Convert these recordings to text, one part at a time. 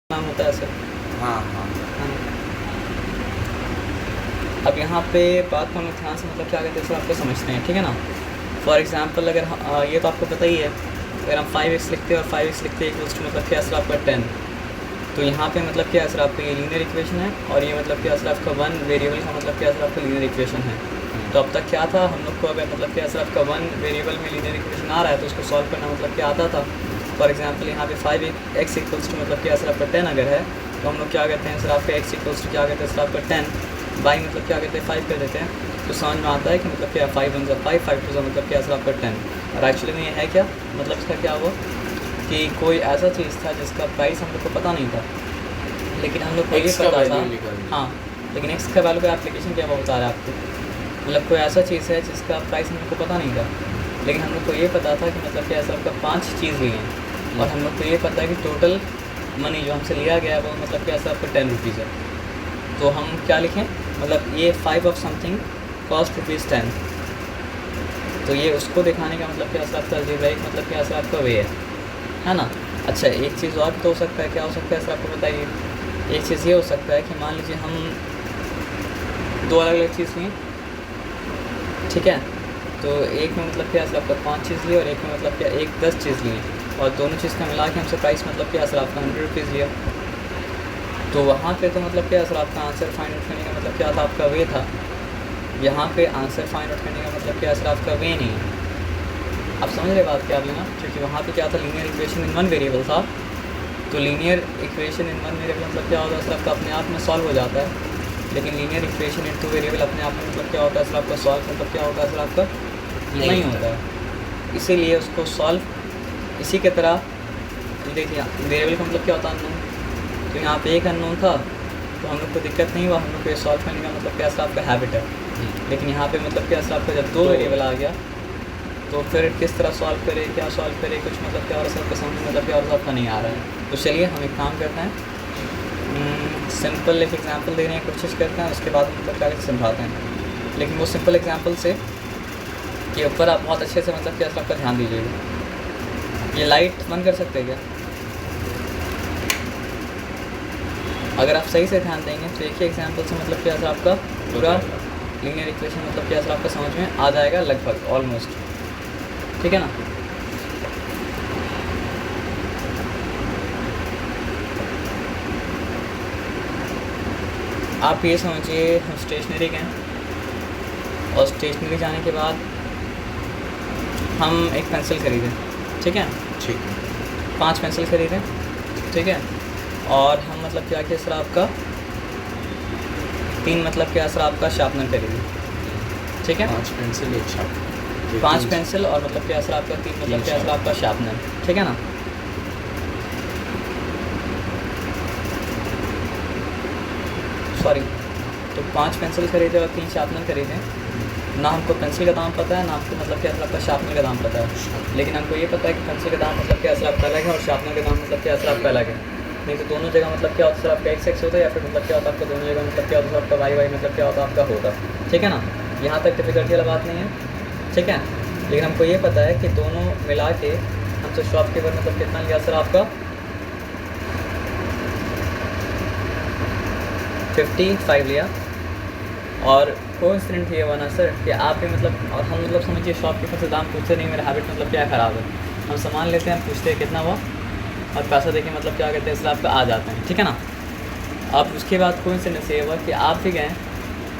नाम होता है सर। हाँ हाँ। अब यहाँ पे बात को हम लोग ध्यान से मतलब क्या कहते हैं सर आपको समझते हैं, ठीक है ना। फॉर एग्जांपल अगर ये तो आपको पता ही है, अगर हम 5x लिखते हैं और 5x लिखते हैं इक्वल्स टू मतलब क्या सर आपका 10, तो यहाँ पे मतलब क्या सर आपका ये लीनियर इक्वेशन है और ये मतलब क्या सर आपका वन वेरिएबल का मतलब क्या सर आपका लीनियर इक्वेशन है। तो अब तक क्या था, हम लोग को अगर मतलब क्या सर आपका वन वेरिएबल में लीनियर इक्वेशन आ रहा है तो उसको सॉल्व करना मतलब क्या आता था। फॉर एग्जांपल यहाँ पे 5x इक्वल्स टू मतलब क्या सर आपका 10 अगर है तो हम लोग क्या कहते हैं सर आपका x इक्वल्स टू क्या कहते हैं सर आपका 10 बाई मतलब क्या कहते हैं 5 कर देते हैं, तो समझ में आता है कि मतलब क्या 5 1 5 5 2 मतलब क्या सर आपका 10। और एक्चुअली में ये है क्या, मतलब इसका क्या हुआ कि कोई ऐसा चीज़ था जिसका प्राइस हम लोग को पता नहीं था, लेकिन हम लोग को ये पता था। हाँ, लेकिन एक्स का वैल्यू का एप्लीकेशन क्या बता रहा है आपको, मतलब कोई ऐसा चीज़ है जिसका प्राइस हम लोग को पता नहीं था, लेकिन हम लोग को ये पता था कि मतलब क्या सर आपका 5 चीज़ ली हैं और हम लोग को ये पता है कि टोटल मनी जो हमसे लिया गया है वो मतलब क्या सर आपका 10 रुपीज़ है। तो हम क्या लिखें, मतलब ये 5 ऑफ समथिंग कॉस्ट ₹10, तो ये उसको दिखाने का मतलब क्या सर आपका अल्जेब्राइक मतलब क्या सर आपका वे है ना। अच्छा, एक चीज़ और भी तो हो सकता है, क्या हो सकता है सर आपको बताइए। एक चीज़ ये हो सकता है कि मान लीजिए हम दो अलग अलग चीज़ लें, ठीक है, तो एक में मतलब क्या सर आपका 5 चीज़ लिए और एक में मतलब क्या 10 चीज़ लिए और दोनों चीज़ का मिला के हमसे प्राइस मतलब क्या सर आपका 100 रुपीज़ लिया। तो वहाँ पे तो मतलब क्या सर आपका आंसर फाइंड आउट करने का मतलब क्या था आपका वे था, यहाँ पे आंसर फाइंड आउट करने का मतलब क्या सर आपका वे नहीं है। आप समझ रहे बात क्या आप लेना, क्योंकि वहाँ पे क्या था, linear equation in one variable था। तो linear equation in one variable मतलब क्या होता है सर आपका अपने आप में सॉल्व हो जाता है, लेकिन लीनियर इक्वेशन इन टू वेरिएबल अपने आप में मतलब क्या होता है सर आपका सॉल्व मतलब क्या होता है सर आपका नहीं होता है। इसीलिए उसको सॉल्व इसी के तरह देखिए, वेरिएबल का मतलब क्या होता है अननोन, तो यहाँ पे एक अननोन था तो हम लोग को दिक्कत नहीं हुआ, हम लोग को ये सॉल्व करने का मतलब क्या सर आपका हैबिट है। लेकिन यहाँ पे मतलब क्या सर आपका जब दो वेरिएबल आ गया तो फिर किस तरह सॉल्व करे, क्या सॉल्व करे, कुछ मतलब क्या और सबका समझ मतलब क्या और सबका नहीं आ रहा है। तो चलिए हम एक काम करते हैं, सिंपल एक एग्जांपल देने की कोशिश करते हैं, उसके बाद मतलब क्या समझाते हैं। लेकिन वो सिंपल एग्जांपल से के ऊपर आप बहुत अच्छे से मतलब क्या सबका ध्यान दीजिएगा। ये लाइट बंद कर सकते हैं क्या, अगर आप सही से ध्यान देंगे तो एक ही एग्जांपल से मतलब क्या सर आपका पूरा लीनियर इक्वेशन मतलब क्या सर आपका समझ में आ जाएगा लगभग ऑलमोस्ट, ठीक है ना। आप ये समझिए हम स्टेशनरी गए और स्टेशनरी जाने के बाद हम एक पेंसिल ख़रीदें, ठीक है, ठीक है, 5 पेंसिल ख़रीदें, ठीक है, और हम मतलब क्या किया सर आपका 3 मतलब क्या सर आपका शार्पनर खरीदें, ठीक है, 5 पेंसिल 1 शार्पनर, 5 पेंसिल और मतलब क्या सर आपका 3 मतलब क्या सर आपका शार्पनर, ठीक है ना। सॉरी, तो 5 पेंसिल खरीदे और 3 शार्पनर खरीदे। ना हमको पेंसिल का दाम पता है, ना हमको मतलब क्या सर आपका शार्पनर का दाम पता है, लेकिन हमको ये पता है कि पेंसिल का दाम मतलब क्या सर आपका अलग है और शार्पनर का दाम मतलब क्या सर आपका अलग है। नहीं तो दोनों जगह मतलब क्या होता है सर आपका x होता है या फिर मतलब क्या होता है आपका दोनों जगह मतलब क्या होता है आपका y मतलब क्या होता है आपका होता, ठीक है ना। यहाँ तक डिफिकल्टी वाला बात नहीं है, ठीक है, लेकिन हमको ये पता है कि दोनों मिला के हमसे शॉपकीपर मतलब कितना लिया सर आपका 55 लिया। और कोइंसिडेंट ये हुआ ना सर कि आप भी मतलब, और हम मतलब समझिए शॉपकीपर से दाम पूछते नहीं, मेरा हैबिट मतलब क्या ख़राब है, हम सामान लेते हैं पूछते हैं कितना हुआ और पैसा देके मतलब क्या कहते हैं इसलिए आपका आ जाते हैं, ठीक है ना। अब उसके बाद कोइंसिडेंस ये हुआ कि आप भी गए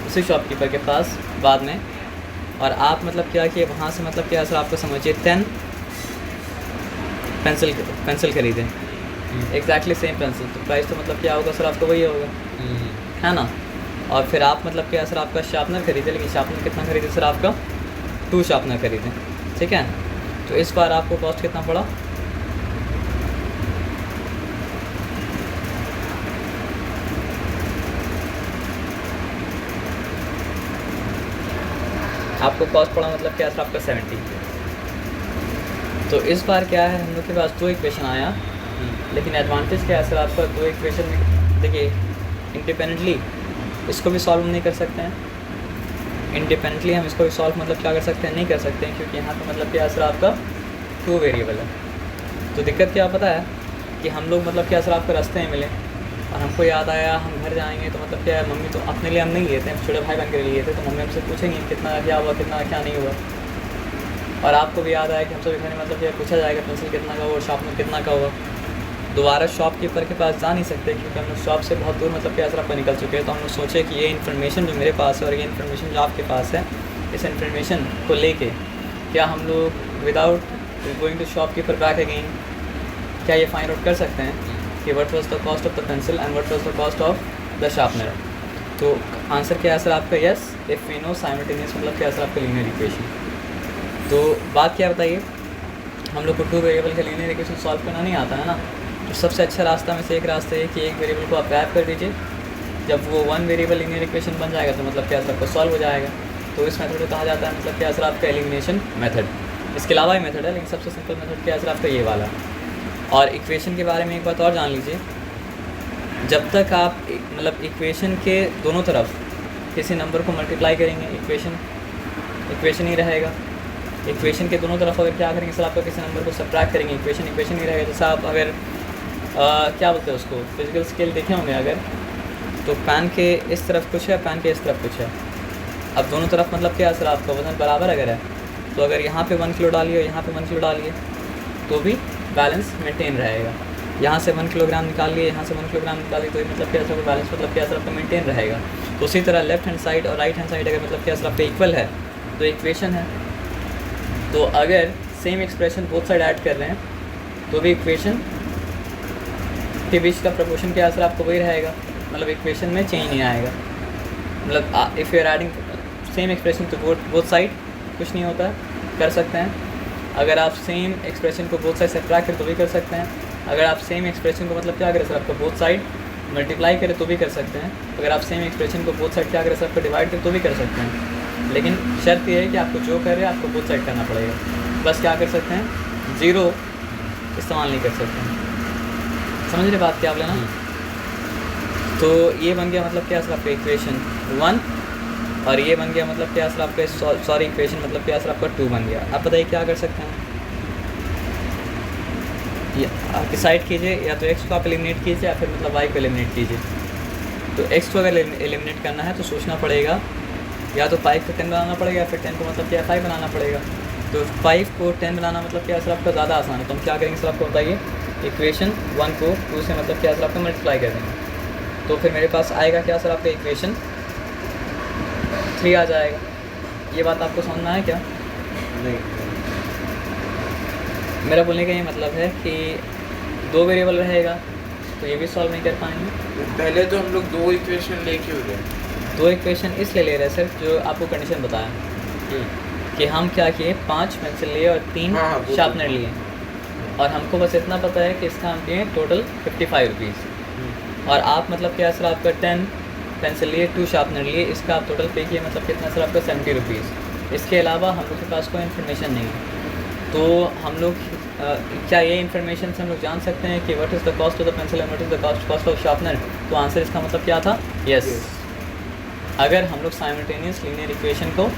उसी शॉपकीपर के पास बाद में और आप मतलब क्या किए वहाँ से मतलब क्या सर आपको समझिए 10 पेंसिल खरीदें, एग्जैक्टली सेम पेंसिल, तो प्राइस तो मतलब क्या होगा सर आपको वही होगा, है ना। और फिर आप मतलब क्या सर आपका शार्पनर खरीदे, लेकिन शार्पनर कितना खरीदे सर आपका 2 शार्पनर खरीदें, ठीक है। तो इस बार आपको कॉस्ट कितना पड़ा, आपको कॉस्ट पड़ा मतलब क्या सर आपका 70। तो इस बार क्या है, हम लोग के पास 2 इक्वेशन आया, लेकिन एडवांटेज क्या है सर आपका 2 इक्वेशन में देखिए इंडिपेंडेंटली इसको भी सॉल्व नहीं कर सकते हैं, इंडिपेंडेंटली हम इसको भी सॉल्व मतलब क्या कर सकते हैं, नहीं कर सकते हैं, क्योंकि यहाँ पे मतलब क्या सर आपका 2 वेरिएबल है। तो दिक्कत क्या पता है कि हम लोग मतलब क्या सर आपको रास्ते में मिले और हमको याद आया हम घर जाएंगे तो मतलब क्या है, मम्मी तो अपने लिए हम नहीं लिए थे, छोटे भाई बहन के लिए लिए थे, तो मम्मी हमसे पूछेंगी कितना क्या हुआ कितना क्या नहीं हुआ। और आपको भी याद आया कि हमसे घर में मतलब क्या पूछा जाएगा पेंसिल कितना का हुआ, शार्पनर कितना का हुआ। दोबारा शॉपकीपर के पास जा नहीं सकते क्योंकि हम लोग शॉप से बहुत दूर मतलब क्या सर आपको निकल चुके हैं। तो हम लोग सोचे कि ये इन्फॉर्मेशन जो मेरे पास है और ये इन्फॉर्मेशन जो आपके पास है, इस इन्फॉर्मेशन को लेके क्या हम लोग without going to shopkeeper back again क्या ये फाइंड आउट कर सकते हैं कि what was the cost of the pencil and what was the cost of the sharpener. तो आंसर क्या है सर आपका yes, if we know simultaneous मतलब क्या है सर आपका लीनियर इक्वेशन। तो बात क्या बताइए, हम लोग को 2 वेरिएबल का लीनियर इक्वेशन सॉल्व करना नहीं आता है ना। तो सबसे अच्छा रास्ता में से एक रास्ता है कि एक वेरिएबल को आप गैप कर दीजिए, जब वो 1 वेरिएबल लीनियर इक्वेशन बन जाएगा तो मतलब क्या सर आपका सॉल्व हो जाएगा। तो इस मेथड को कहा जाता है मतलब क्या सर आपका एलिमिनेशन मेथड। इसके अलावा ही मेथड है लेकिन सबसे सिंपल मेथड क्या है सर आपका ये वाला। और इक्वेशन के बारे में एक बात और जान लीजिए, जब तक आप मतलब इक्वेशन के दोनों तरफ किसी नंबर को मल्टीप्लाई करेंगे इक्वेशन ही रहेगा। इक्वेशन के दोनों तरफ अगर क्या करेंगे सर आपका किसी नंबर को सब्ट्रैक्ट करेंगे इक्वेशन ही रहेगा। जैसा आप अगर क्या बोलते हैं उसको फिजिकल स्केल देखे होंगे अगर, तो पेन के इस तरफ कुछ है पेन के इस तरफ कुछ है। अब दोनों तरफ मतलब क्या सर आपका वजन बराबर अगर है तो अगर यहाँ पे 1 किलो डालिए और यहाँ पे 1 किलो डालिए तो भी बैलेंस मेंटेन रहेगा। यहाँ से 1 किलोग्राम निकाल लिए यहाँ से 1 किलोग्राम निकालिए तो मतलब क्या सर बैलेंस मतलब क्या सर आपका मेंटेन रहेगा। तो उसी तरह लेफ्ट हैंड साइड और राइट हैंड साइड अगर मतलब क्या सर आपका इक्वल है तो इक्वेशन है। तो अगर same expression both side add कर रहे हैं तो भी इक्वेशन के बीच का प्रपोर्शन क्या सर आपको वही रहेगा, मतलब इक्वेशन में चेंज नहीं आएगा। मतलब if you are adding same expression तो बोथ साइड कुछ नहीं होता है, कर सकते हैं। अगर आप सेम एक्सप्रेशन को बोथ साइड सब्ट्रैक्ट करें तो भी कर सकते हैं। अगर आप सेम एक्सप्रेशन को मतलब क्या करें सर आपको बोथ साइड मल्टीप्लाई करें तो भी कर सकते हैं। अगर आप सेम एक्सप्रेशन को बोथ साइड क्या करें सर आपको डिवाइड करें तो भी कर सकते हैं। लेकिन शर्त ये है कि आपको जो कर रहे हैं आपको बोथ साइड करना पड़ेगा। बस क्या कर सकते हैं, ज़ीरो इस्तेमाल नहीं कर सकते हैं। समझ रहे बात क्या आप लेना। तो ये बन गया मतलब क्या सर आपका इक्वेशन 1 और ये बन गया मतलब क्या सर आपका सॉरी इक्वेशन मतलब क्या सर आपका 2 बन गया। आप बताइए क्या कर सकते हैं, आप डिसाइड कीजिए या तो x को आप एलिमिनेट कीजिए या फिर मतलब y को एलिमिनेट कीजिए। तो x को अगर एलिमिनेट करना है तो सोचना पड़ेगा या तो 5 को 10 बनाना पड़ेगा या फिर 10 को मतलब क्या 5 बनाना पड़ेगा। तो 5 को 10 बनाना मतलब क्या सर आपका ज़्यादा आसान है। तो हम क्या करेंगे सर आपको बताइए, इक्वेशन 1 को 2 से मतलब क्या सर आपका मल्टीप्लाई कर देंगे तो फिर मेरे पास आएगा क्या सर आपका इक्वेशन 3 आ जाएगा। ये बात आपको समझ में है क्या? नहीं, मेरा बोलने का ये मतलब है कि 2 वेरिएबल रहेगा तो ये भी सॉल्व नहीं कर पाएंगे। पहले तो हम लोग 2 इक्वेशन लेके हो गए। 2 इक्वेशन इसलिए ले रहे हैं सर जो आपको कंडीशन बताया कि हम क्या किए 5 पेंसिल लिए और 3 शार्पनर लिए और हमको बस इतना पता है कि इसका हम दिए टोटल 55 रुपीज़ और आप मतलब क्या सर आपका 10 पेंसिल लिए 2 शार्पनर लिए, इसका आप टोटल पे किए मतलब कितना सर आपका 70 रुपीज़। इसके अलावा हम लोग के पास कोई इन्फॉर्मेशन नहीं है। तो हम लोग क्या ये इन्फॉर्मेशन से हम लोग जान सकते हैं कि what is the cost of the pencil and what is the cost of sharpener. तो आंसर इसका मतलब क्या था, यस। अगर हम लोग साइमल्टेनियस लीनियर इक्वेशन को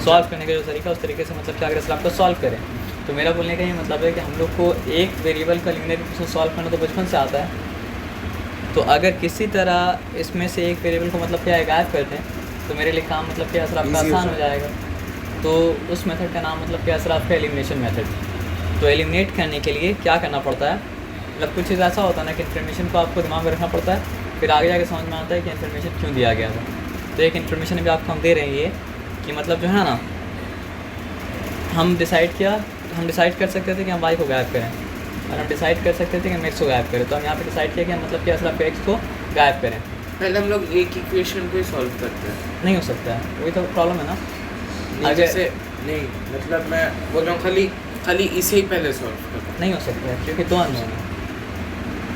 सॉल्व करने का जो तरीका उस तरीके से मतलब क्या अगर आपको सॉल्व करें तो मेरा बोलने का ये मतलब है कि हम लोग को एक वेरिएबल का लीनियर इक्वेशन सॉल्व करना तो बचपन से आता है। तो अगर किसी तरह इसमें से एक वेरिएबल को मतलब क्या गायब कर दें तो मेरे लिए काम मतलब क्या सर आपका आसान हो जाएगा। तो उस मेथड का नाम मतलब क्या सर आपका एलिमिनेशन मेथड। तो एलिमिनेट करने के लिए क्या करना पड़ता है, मतलब कुछ चीज़ ऐसा होता है ना कि इन्फॉर्मेशन को आपको दिमाग में रखना पड़ता है, फिर आगे जाके समझ में आता है कि इन्फॉर्मेशन क्यों दिया गया था। तो एक इन्फॉर्मेशन भी आपको हम दे रहे हैं ये कि मतलब जो है ना हम डिसाइड कर सकते थे कि हम वाई को गायब करें और हम डिसाइड कर सकते थे कि हम एक्स को गायब करें। तो हम यहाँ पे डिसाइड किया कि हम मतलब क्या सर आपको एक्स को गायब करें। पहले हम लोग एक इक्वेशन को ही सॉल्व करते हैं। नहीं हो सकता है, वही तो प्रॉब्लम है ना। नहीं, जैसे नहीं मतलब मैं बोल रहा हूँ खाली इसे ही पहले सॉल्व करता। नहीं हो सकता है क्योंकि 2 अननोन है।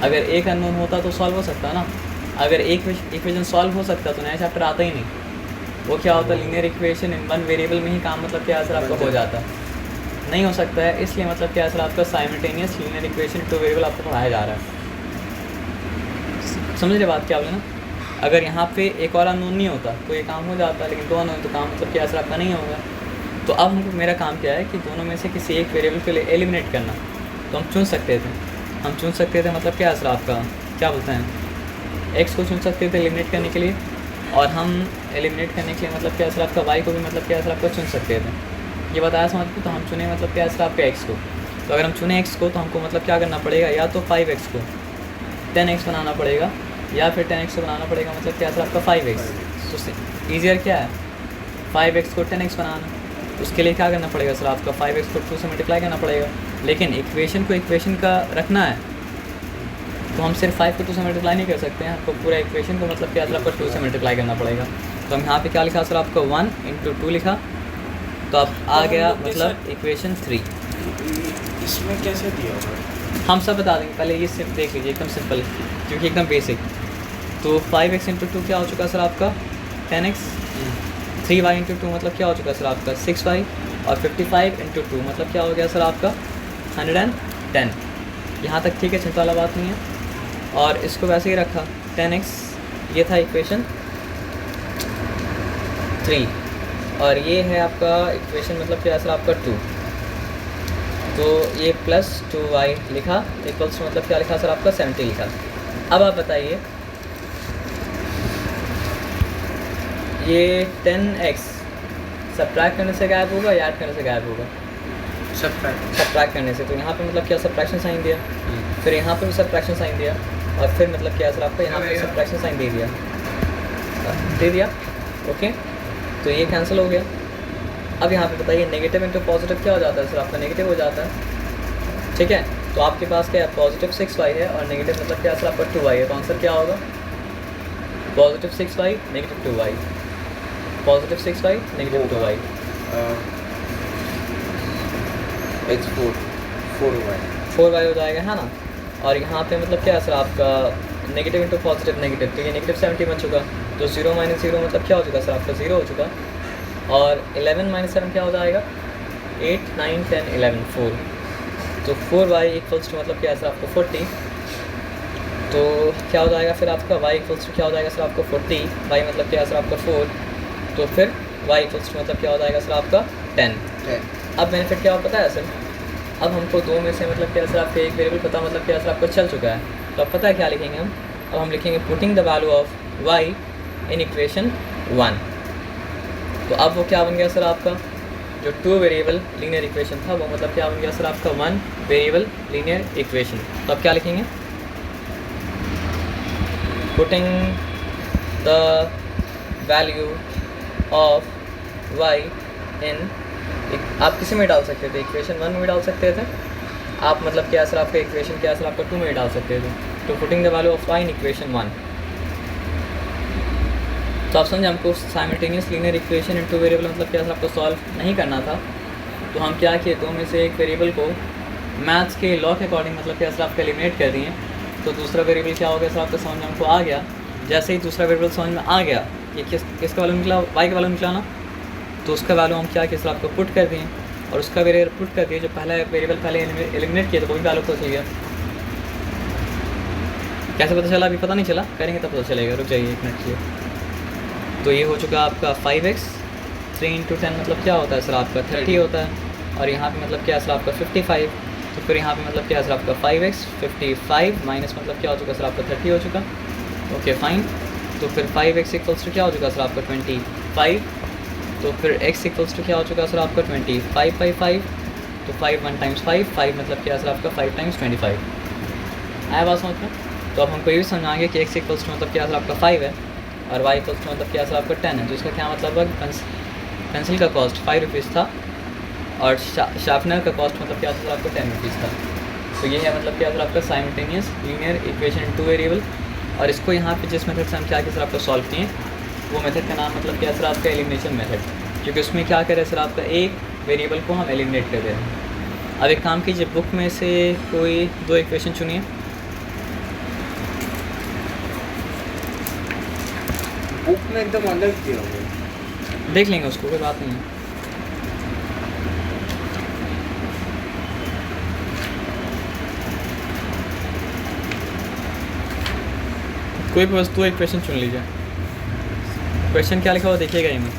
अगर एक अननोन होता तो सॉल्व हो सकता है ना। अगर एक इक्वेशन सॉल्व हो सकता तो नया चैप्टर आता ही नहीं। वो क्या होता, लीनियर इक्वेशन इन 1 वेरिएबल में ही काम मतलब क्या सर आपका हो जाता है। नहीं हो सकता है, इसलिए मतलब क्या सर आपका साइमल्टेनियस लीनियर इक्वेशन 2 वेरिएबल आपको पढ़ाया जा रहा है। समझ रहे बात क्या बोले ना। अगर यहाँ पे एक और अननोन नहीं होता तो ये काम हो जाता, लेकिन 2 अननोन तो काम मतलब क्या सर आपका नहीं होगा। तो अब हमको मेरा काम क्या है कि दोनों में से किसी एक वेरिएबल के लिए एलिमिनेट करना। तो हम चुन सकते थे हम चुन सकते थे, मतलब क्या असर आपका क्या बोलते हैं, एक्स को चुन सकते थे एलिमिनेट करने के लिए, और हम एलिमिनेट करने के लिए मतलब क्या असर आपका वाई को भी मतलब क्या असर आपका चुन सकते थे। ये बताया समझ को। तो हम चुने मतलब क्या असर आपका एक्स को। तो अगर हम चुने एक्स को तो हमको मतलब क्या करना पड़ेगा, या तो 5x को 10x बनाना पड़ेगा, या फिर 10x को बनाना पड़ेगा मतलब क्या असर आपका 5x। तो ईजियर क्या है, 5x को 10x बनाना। उसके लिए क्या करना पड़ेगा सर आपका, 5x को 2 से मल्टीप्लाई करना पड़ेगा। लेकिन इक्वेशन को इक्वेशन का रखना है, तो हम सिर्फ 5 को 2 से मल्टीप्लाई नहीं कर सकते हैं, हमको पूरा इक्वेशन को मतलब क्या सर आपका 2 से मल्टीप्लाई करना पड़ेगा। तो हम यहाँ पे क्या लिखा सर आपका 1 × 2 लिखा, तो अब आ गया मतलब इक्वेशन 3। इसमें कैसे दिया होगा? हम सब बता देंगे, पहले ये सिर्फ देख लीजिए, एकदम सिंपल क्योंकि एकदम बेसिक। तो 5x × 2 क्या हो चुका सर आपका 10x, 3y × 2 मतलब क्या हो चुका सर आपका 6y, और 55 × 2 मतलब क्या हो गया सर आपका 110। यहाँ तक ठीक है, चिंता वाला बात नहीं है। और इसको वैसे ही रखा 10x, ये था इक्वेशन 3, और ये है आपका इक्वेशन मतलब क्या सर आपका 2। तो ये प्लस 2y लिखा इक्वल्स मतलब क्या लिखा सर आपका 70 लिखा। अब आप बताइए ये 10x सब्ट्रैक्ट करने से गायब होगा या ऐड करने से गायब होगा? सब्ट्रैक्ट करने से। तो यहाँ पे मतलब क्या सब्ट्रैक्शन साइन दिया, फिर यहाँ पे भी सब्ट्रैक्शन साइन दिया, और फिर मतलब क्या सर आपका यहाँ पे सब्ट्रैक्शन साइन दे दिया। ओके, तो ये कैंसिल हो गया। अब यहाँ पे बताइए नेगेटिव इंटू पॉजिटिव क्या हो जाता है सर आपका, नेगेटिव हो जाता है। ठीक है, तो आपके पास क्या है, पॉजिटिव 6y है और नेगेटिव मतलब क्या सर आपका 2y है। तो आंसर क्या होगा, positive 6y negative 2y, positive 6y negative 2y। x4y हो जाएगा, है ना। और यहाँ पे मतलब क्या है सर आपका नेगेटिव इंटू पॉजिटिव नेगेटिव, तो ये नेगेटिव 70 बन चुका। तो 0 - 0 मतलब क्या हो चुका सर आपका 0 हो चुका। और 11 - 7 क्या हो जाएगा 8 9 10 11 4। तो 4y इक्वल्स टू मतलब क्या है सर आपको 40। तो क्या हो जाएगा फिर आपका y इक्वल्स टू क्या हो जाएगा सर आपको 40, y मतलब क्या है सर आपका 4। तो फिर y इक्वल्स टू मतलब क्या हो जाएगा सर आपका 10। अब बेनिफिट क्या हो पता है सर, अब हमको दो में से मतलब क्या सर आपका एक वेरिएबल पता मतलब क्या सर आपको चल चुका है। तो अब पता है क्या लिखेंगे हम, अब हम लिखेंगे putting the value of y in equation 1। तो अब वो क्या बन गया सर आपका, जो 2 वेरिएबल लीनियर इक्वेशन था वो मतलब क्या बन गया सर आपका 1 वेरिएबल लीनियर इक्वेशन। तो अब क्या लिखेंगे, putting the value of y इन, आप किसी में डाल सकते थे, इक्वेशन 1 में डाल सकते थे आप, मतलब क्या सर आपका इक्वेशन क्या सर आपका 2 में डाल सकते थे। तो putting the value of y in equation 1। तो आप समझे, हमको simultaneous linear equation in 2 variable मतलब क्या सर आपको सॉल्व नहीं करना था। तो हम क्या किए, दो में से एक वेरिएबल को मैथ्स के लॉ के अकॉर्डिंग मतलब क्या सर आपका एलिमिनेट कर दिए। तो दूसरा वेरिएबल क्या हो गया सर आपका समझ में हमको आ गया। जैसे ही दूसरा वेरिएबल समझ में आ गया, ये किसका वैल्यू निकला, y का वैल्यू निकला ना, तो उसका वैल्यू हम क्या किया सर आपको पुट कर दिए, और उसका वेरिएबल पुट कर दिए, जो पहला वेरिएबल पहले एलिमिनेट किया तो वही वैल्यू पता चल गया। कैसे पता चला अभी पता नहीं चला, करेंगे तब पता चलेगा, रुक जाइए 1 मिनट लिए। तो ये हो चुका आपका 5x, 3 × 10 मतलब क्या होता है सर आपका 30 होता है, और यहाँ पे मतलब क्या है सर आपका 55। तो फिर यहाँ पे मतलब क्या है सर आपका 5x 55 माइनस मतलब क्या हो चुका सर आपका 30 हो चुका। Okay fine. तो फिर 5x इक्वल्स टू क्या हो चुका सर आपका 25। तो फिर x इक्वल्स टू क्या हो चुका सर आपका 25/5। तो 5 1 टाइम्स 5 मतलब क्या सर आपका 5 टाइम्स 25। आया बात समझ में। तो अब हमको ये भी समझाएंगे कि x इक्वल्स टू मतलब क्या सर आपका 5 है, और y इक्वल्स टू मतलब क्या सर आपका 10 है। तो इसका क्या मतलब है, पेंसिल का कॉस्ट 5 रुपीज़ था, और शार्पनर का कॉस्ट मतलब क्या सर आपको 10 रुपीज़ था। तो ये है मतलब क्या सर आपका simultaneous linear equation in 2 variable. और इसको यहाँ पे जिस मेथड से हम क्या सर आपको सॉल्व किए, वो मेथड का नाम मतलब क्या सर आपका एलिमिनेशन मेथड, क्योंकि उसमें क्या करें सर आपका एक वेरिएबल को हम एलिमिनेट कर रहे हैं। अब एक काम कीजिए, बुक में से कोई 2 इक्वेशन चुनिए। बुक में एकदम अलग दिया हुआ, देख लेंगे उसको, कोई बात नहीं है। कोई भी बस 2 इक्वेशन चुन लीजिए। क्वेश्चन क्या लिखा हुआ देखिएगा ही में,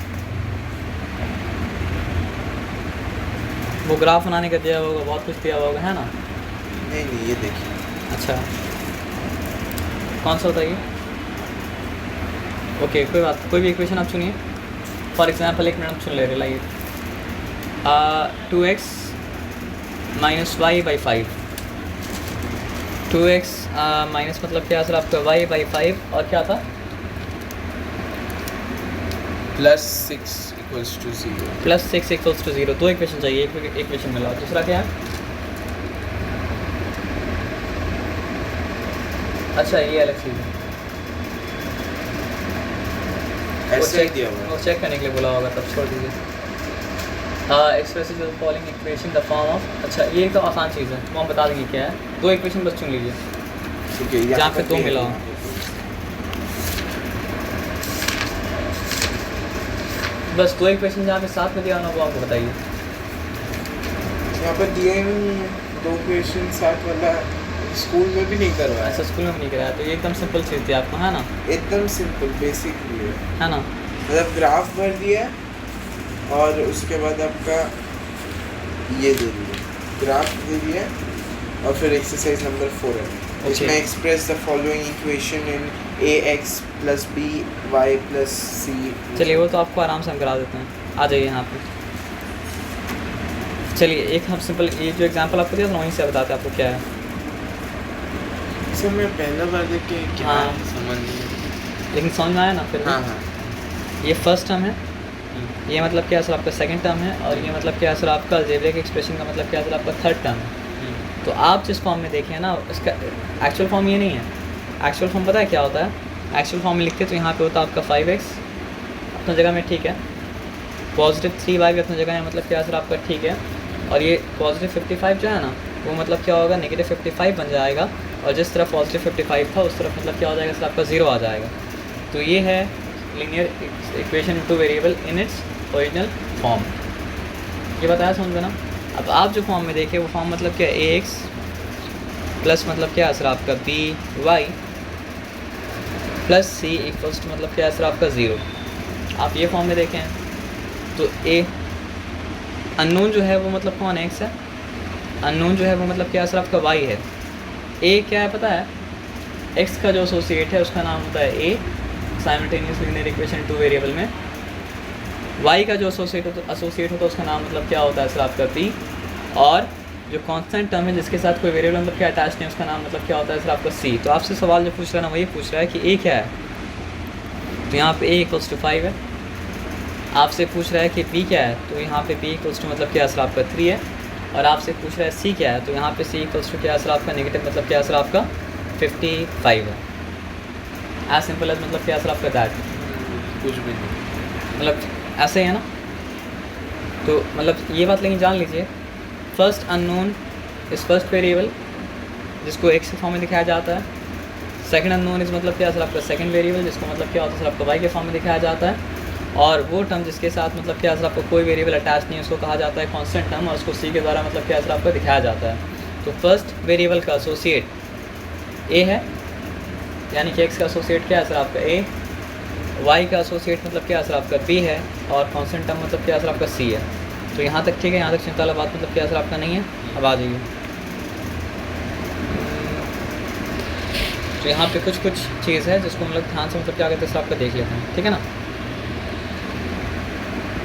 वो ग्राफ बनाने का दिया होगा, बहुत कुछ दिया होगा, है ना। नहीं ये देखिए अच्छा, कौन सा बताइए? ओके, कोई बात, कोई भी इक्वेशन आप चुनिए। फॉर एग्जांपल एक मिनट आप चुन ले रहे, लाइए 2x minus Y by 5। 2x minus मतलब क्या सर आपका y बाई 5, और क्या था? +6 इक्वल्स टू 0। +6 equals to 0। दो इक्वेशन चाहिए, एक इक्वेशन मिला। दूसरा क्या है? अच्छा, ये अलग चीज़ है, ऐसे ही दिया हुआ है। वो चेक करने के लिए बोला होगा, तब छोड़ दीजिए। Express the following equation the form of. अच्छा, ये तो आसान चीज़ है, वो हम बता देंगे क्या है। दो इक्वेशन बस चुन लीजिए ठीक है, जहाँ पे दो मिला हो। बस दो इक्वेशन जहाँ पे साथ में दिया होना, वो आपको बताइए। यहाँ पर दिए ही नहीं है, 2 क्वेश्चन साथ वाला स्कूल में भी नहीं करवाया। ऐसा स्कूल में भी नहीं कराया, तो ये एकदम सिंपल चीज़ थी आपको, है ना? एकदम सिंपल बेसिक भी है ना? मतलब ग्राफ भर दिया और उसके बाद आपका ये दे दिया, ग्राफ दे दिया, और फिर एक्सरसाइज नंबर 4 है, इसमें express the following equation in ax + b y + c। चलिए, वो तो आपको आराम से हम करा देते हैं, आ जाइए यहाँ पे। चलिए, एक हम सिंपल ये जो एग्जांपल आपको दिया था वहीं से बताते हैं आपको क्या है। सर मैं पहला बार देख के क्या हाँ। समझ नहीं। लेकिन समझ में आया ना फिर भी? हाँ हाँ। ये फर्स्ट टर्म है, ये मतलब क्या सर आपका सेकंड टर्म है, और ये मतलब क्या सर आपका अलजेब्रिक एक्सप्रेशन का मतलब क्या सर आपका थर्ड टर्म है। तो आप जिस फॉर्म में देखें ना, इसका एक्चुअल फॉर्म ये नहीं है। एक्चुअल फॉर्म पता है क्या होता है? एक्चुअल फॉर्म में लिखते तो यहाँ पे होता आपका 5x अपनी जगह में, ठीक है, +3y भी अपनी जगह है, मतलब क्या सर आपका ठीक है, और ये +55 जो है ना, वो मतलब क्या होगा, -55 बन जाएगा, और जिस तरफ +55 था उस तरफ मतलब क्या हो जाएगा सर आपका 0 आ जाएगा। तो ये है linear equation two variable in its original form. ये बताया समझ में ना? अब आप जो फॉर्म में देखें, वो फॉर्म मतलब क्या, ax प्लस मतलब क्या सर आपका by plus c equals to मतलब क्या सर आपका 0। आप ये फॉर्म में देखें तो a अननोन जो है वो मतलब कौन है? x है। अननोन जो है वो मतलब क्या सर आपका y है। a क्या है पता है? x का जो एसोसिएट है उसका नाम होता है a, simultaneous linear equation two variable में। y का जो एसोसिएट होता है उसका नाम मतलब क्या होता है सर आपका b, और जो कांस्टेंट टर्म है जिसके साथ कोई वेरिएबल मतलब क्या अटैच नहीं है उसका नाम मतलब क्या होता है सर आपका c। तो आपसे सवाल जो पूछ रहा है ना, वही पूछ रहा है कि a क्या है, तो यहाँ पे a = 5 है। आपसे पूछ रहा है कि b क्या है, तो यहाँ पे b = मतलब क्या सर आपका 3 है, और आपसे पूछ रहा है c क्या है, तो यहाँ पे c = क्या सर आपका नेगेटिव मतलब क्या सर आपका 55 है। एज सिंपल एज मतलब क्या सर आपका दैट, कुछ भी नहीं, मतलब ऐसे ही है ना। तो मतलब ये बात लेकिन जान लीजिए, first unknown is first variable जिसको x के फॉर्म में दिखाया जाता है। सेकंड अननोन इज़ मतलब क्या सर आपका सेकंड वेरिएबल जिसको मतलब क्या होता है सर आपका y के फॉर्म में दिखाया जाता है। और वो टर्म जिसके साथ मतलब क्या सर आपको कोई वेरिएबल अटैच नहीं है उसको कहा जाता है कांस्टेंट टर्म, और उसको c के द्वारा मतलब क्या सर आपको दिखाया जाता है। तो फर्स्ट वेरिएबल का एसोसिएट a है, यानी कि x का एसोसिएट क्या है सर आपका a, y का एसोसिएट मतलब क्या सर आपका b है, और कांस्टेंट टर्म मतलब क्या सर आपका c है। तो यहाँ तक ठीक है, यहाँ तक चिंता वाला बात मतलब क्या सर आपका नहीं है। अब आ जाइए, तो यहाँ पे कुछ चीज़ है जिसको मतलब ध्यान से मतलब क्या कहते हैं सर आपका देख लेते हैं, ठीक है ना।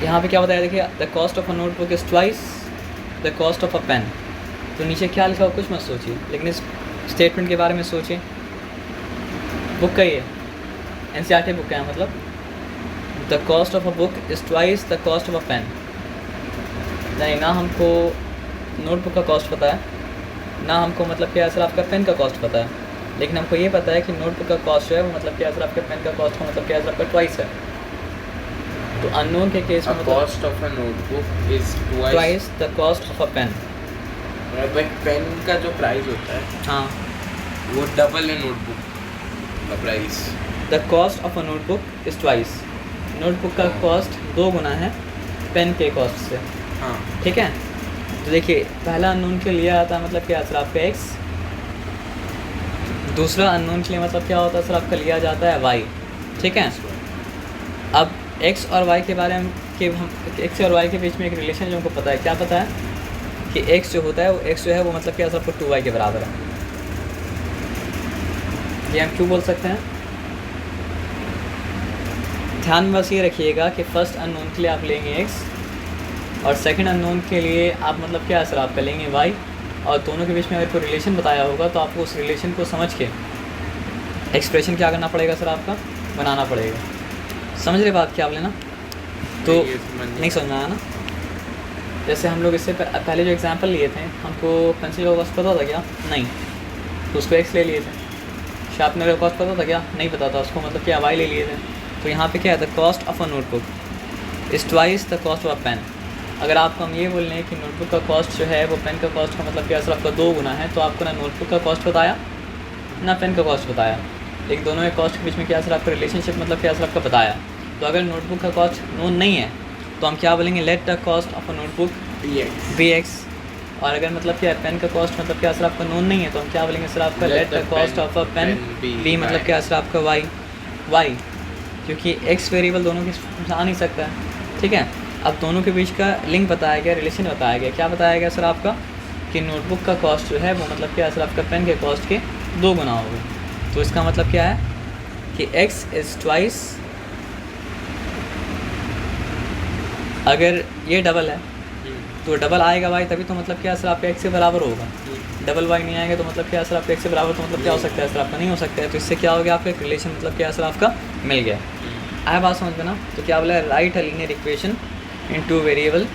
यहाँ पे क्या बताया, देखिए, the cost of a notebook is twice the cost of a pen. तो नीचे क्या लिखा हो कुछ मत सोचिए, लेकिन इस स्टेटमेंट के बारे में सोचिए। बुक का ये NCERT बुक का है, मतलब the cost of a book is twice the cost of a pen. नहीं, ना हमको नोटबुक का कॉस्ट पता है, ना हमको मतलब क्या सर आपका पेन का कॉस्ट पता है, लेकिन हमको ये पता है कि नोटबुक का कॉस्ट जो है वो मतलब क्या सर आपका पेन का कॉस्ट का मतलब क्या सर आपका ट्वाइस है। तो अननोन के केस में मतलब cost of a notebook is twice the cost of a pen. Pen का जो प्राइस होता है, हाँ, वो डबल है नोटबुक का price. The cost of a notebook is twice. Notebook का कॉस्ट 2 गुना है पेन के कॉस्ट से, हाँ ठीक है। तो देखिए, पहला अननोन के लिए आता है मतलब क्या सर आपका x, दूसरा अननोन के लिए मतलब क्या होता है सर आपका लिया जाता है y, ठीक है। अब x और y के बारे में कि हम x और y के बीच में एक रिलेशन जो हमको पता है, क्या पता है कि x जो होता है वो x जो है वो मतलब क्या सर आपको 2y के बराबर है। ये हम क्यों बोल सकते हैं? ध्यान में बस ये रखिएगा कि फर्स्ट अननोन के लिए आप लेंगे x और सेकंड अननोन के लिए आप मतलब क्या सर आप लेंगे y, और दोनों के बीच में अगर कोई रिलेशन बताया होगा तो आपको उस रिलेशन को समझ के एक्सप्रेशन क्या करना पड़ेगा सर, आपका बनाना पड़ेगा। समझ रहे बात क्या आप लेना? तो नहीं समझ में आया ना? जैसे हम लोग इससे पहले जो एग्जांपल लिए थे, हमको पेंसिल का कॉस्ट पता था क्या? नहीं, तो उसको x ले लिए थे। शार्पनर का कॉस्ट पता था क्या? नहीं पता था, उसको मतलब क्या y ले लिए थे। तो यहाँ पे क्या है, the cost of a notebook is twice the cost of a pen. अगर आपको हम ये बोल रहे हैं कि नोटबुक का कॉस्ट जो है वो पेन का कॉस्ट का मतलब क्या सर आपका 2 गुना है, तो आपको ना नोटबुक का कॉस्ट बताया ना पेन का कॉस्ट बताया, लेकिन दोनों के कॉस्ट के बीच में क्या सर आपका रिलेशनशिप मतलब क्या सर आपका बताया। तो अगर नोटबुक का कॉस्ट नोन नहीं है तो हम क्या बोलेंगे, let the cost of a notebook be x. और अगर मतलब क्या पेन का कॉस्ट मतलब क्या सर आपका नोन नहीं है तो हम क्या बोलेंगे सर आपका let the cost of a pen be मतलब क्या सर आपका वाई, क्योंकि एक्स वेरिएबल दोनों के आ नहीं सकता है। ठीक है, अब दोनों के बीच का लिंक बताया गया, रिलेशन बताया गया। क्या बताया गया सर आपका कि नोटबुक का कॉस्ट जो है वो मतलब क्या सर आपका पेन के कॉस्ट के 2 गुना होगा। तो इसका मतलब क्या है कि x इज़ ट्वाइस, अगर ये डबल है तो डबल आएगा y तभी तो मतलब क्या सर आपका x के बराबर होगा। डबल y नहीं आएगा तो मतलब क्या सर आपका x के बराबर, तो मतलब क्या हो सकता है सर आपका नहीं हो सकता है। तो इससे क्या हो गया, आपका एक रिलेशन मतलब क्या सर आपका मिल गया। आया बात समझ में ना? तो क्या बोला, write a linear equation in 2 variable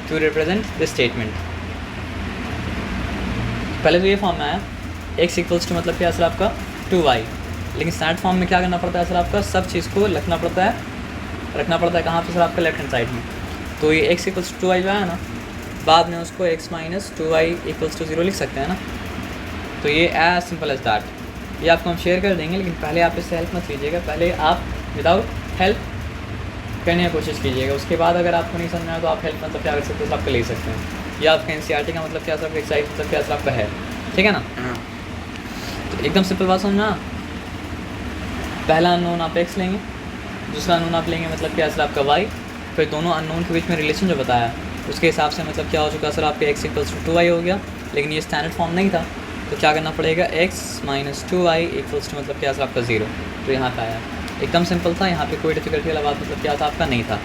to represent this statement. पहले तो ये फॉर्म में आया x इक्वल्स टू मतलब क्या सर आपका 2y, लेकिन स्टैंडर्ड फॉर्म में क्या करना पड़ता है सर आपका, सब चीज़ को रखना पड़ता है कहाँ पे सर आपका लेफ्ट हैंड साइड में। तो ये x इक्वल्स टू 2y जो है ना, बाद में उसको x minus 2y equals to 0 लिख सकते हैं ना। तो ये एज सिंपल एज दैट। ये आपको हम शेयर कर देंगे, लेकिन पहले आप इससे हेल्प मत लीजिएगा, पहले आप विदाउट हेल्प करने की कोशिश कीजिएगा। उसके बाद अगर आपको नहीं समझना है तो आप हेल्प मतलब क्या कर सकते हो, आपका ले सकते हैं। या आपका NCERT का मतलब क्या सर एक्सरसाइज मतलब क्या सर आपका है, ठीक है ना? तो एकदम सिंपल बात समझना। पहला अननोन आप x लेंगे, दूसरा अननोन आप लेंगे मतलब क्या सर आपका y, फिर दोनों अननोन के बीच में रिलेशन जो बताया उसके हिसाब से मतलब क्या हो चुका सर आपके x इक्वल्स टू 2y हो गया। लेकिन ये स्टैंडर्ड फॉर्म नहीं था, तो क्या करना पड़ेगा, x minus 2y equals to मतलब क्या सर आपका 0। तो यहाँ पे आया, एकदम सिंपल था, यहाँ पे कोई डिफिकल्टी वाला बात मतलब क्या था आपका नहीं था।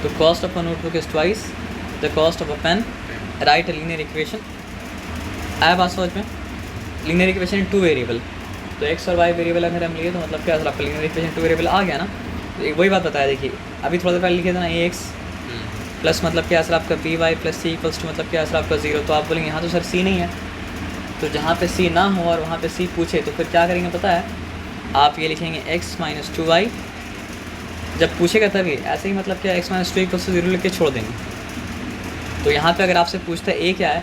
तो cost of a notebook is twice the cost of a pen, write a linear equation. आया बात समझ में? लीनियर इक्वेशन इन 2 वेरिएबल, तो x और y वेरिएबल अगर हम लिए तो मतलब क्या सर आपका लीनियर इक्वेशन 2 वेरिएबल आ गया ना। तो वही बात बताया, देखिए अभी थोड़ा देर पहले लिखे थे ना ax प्लस मतलब क्या सर आपका by plus c equals to मतलब क्या सर आपका 0। तो आप बोलेंगे यहाँ तो सर c नहीं है, तो जहाँ पे c ना हो और वहाँ पे c पूछे तो फिर क्या करेंगे पता है, आप ये लिखेंगे x माइनस 2y, जब पूछेगा तभी ऐसे ही मतलब क्या x माइनस 2 इक्वल्स टू 0 लिख के छोड़ देंगे। तो यहाँ पे अगर आपसे पूछता है a क्या है,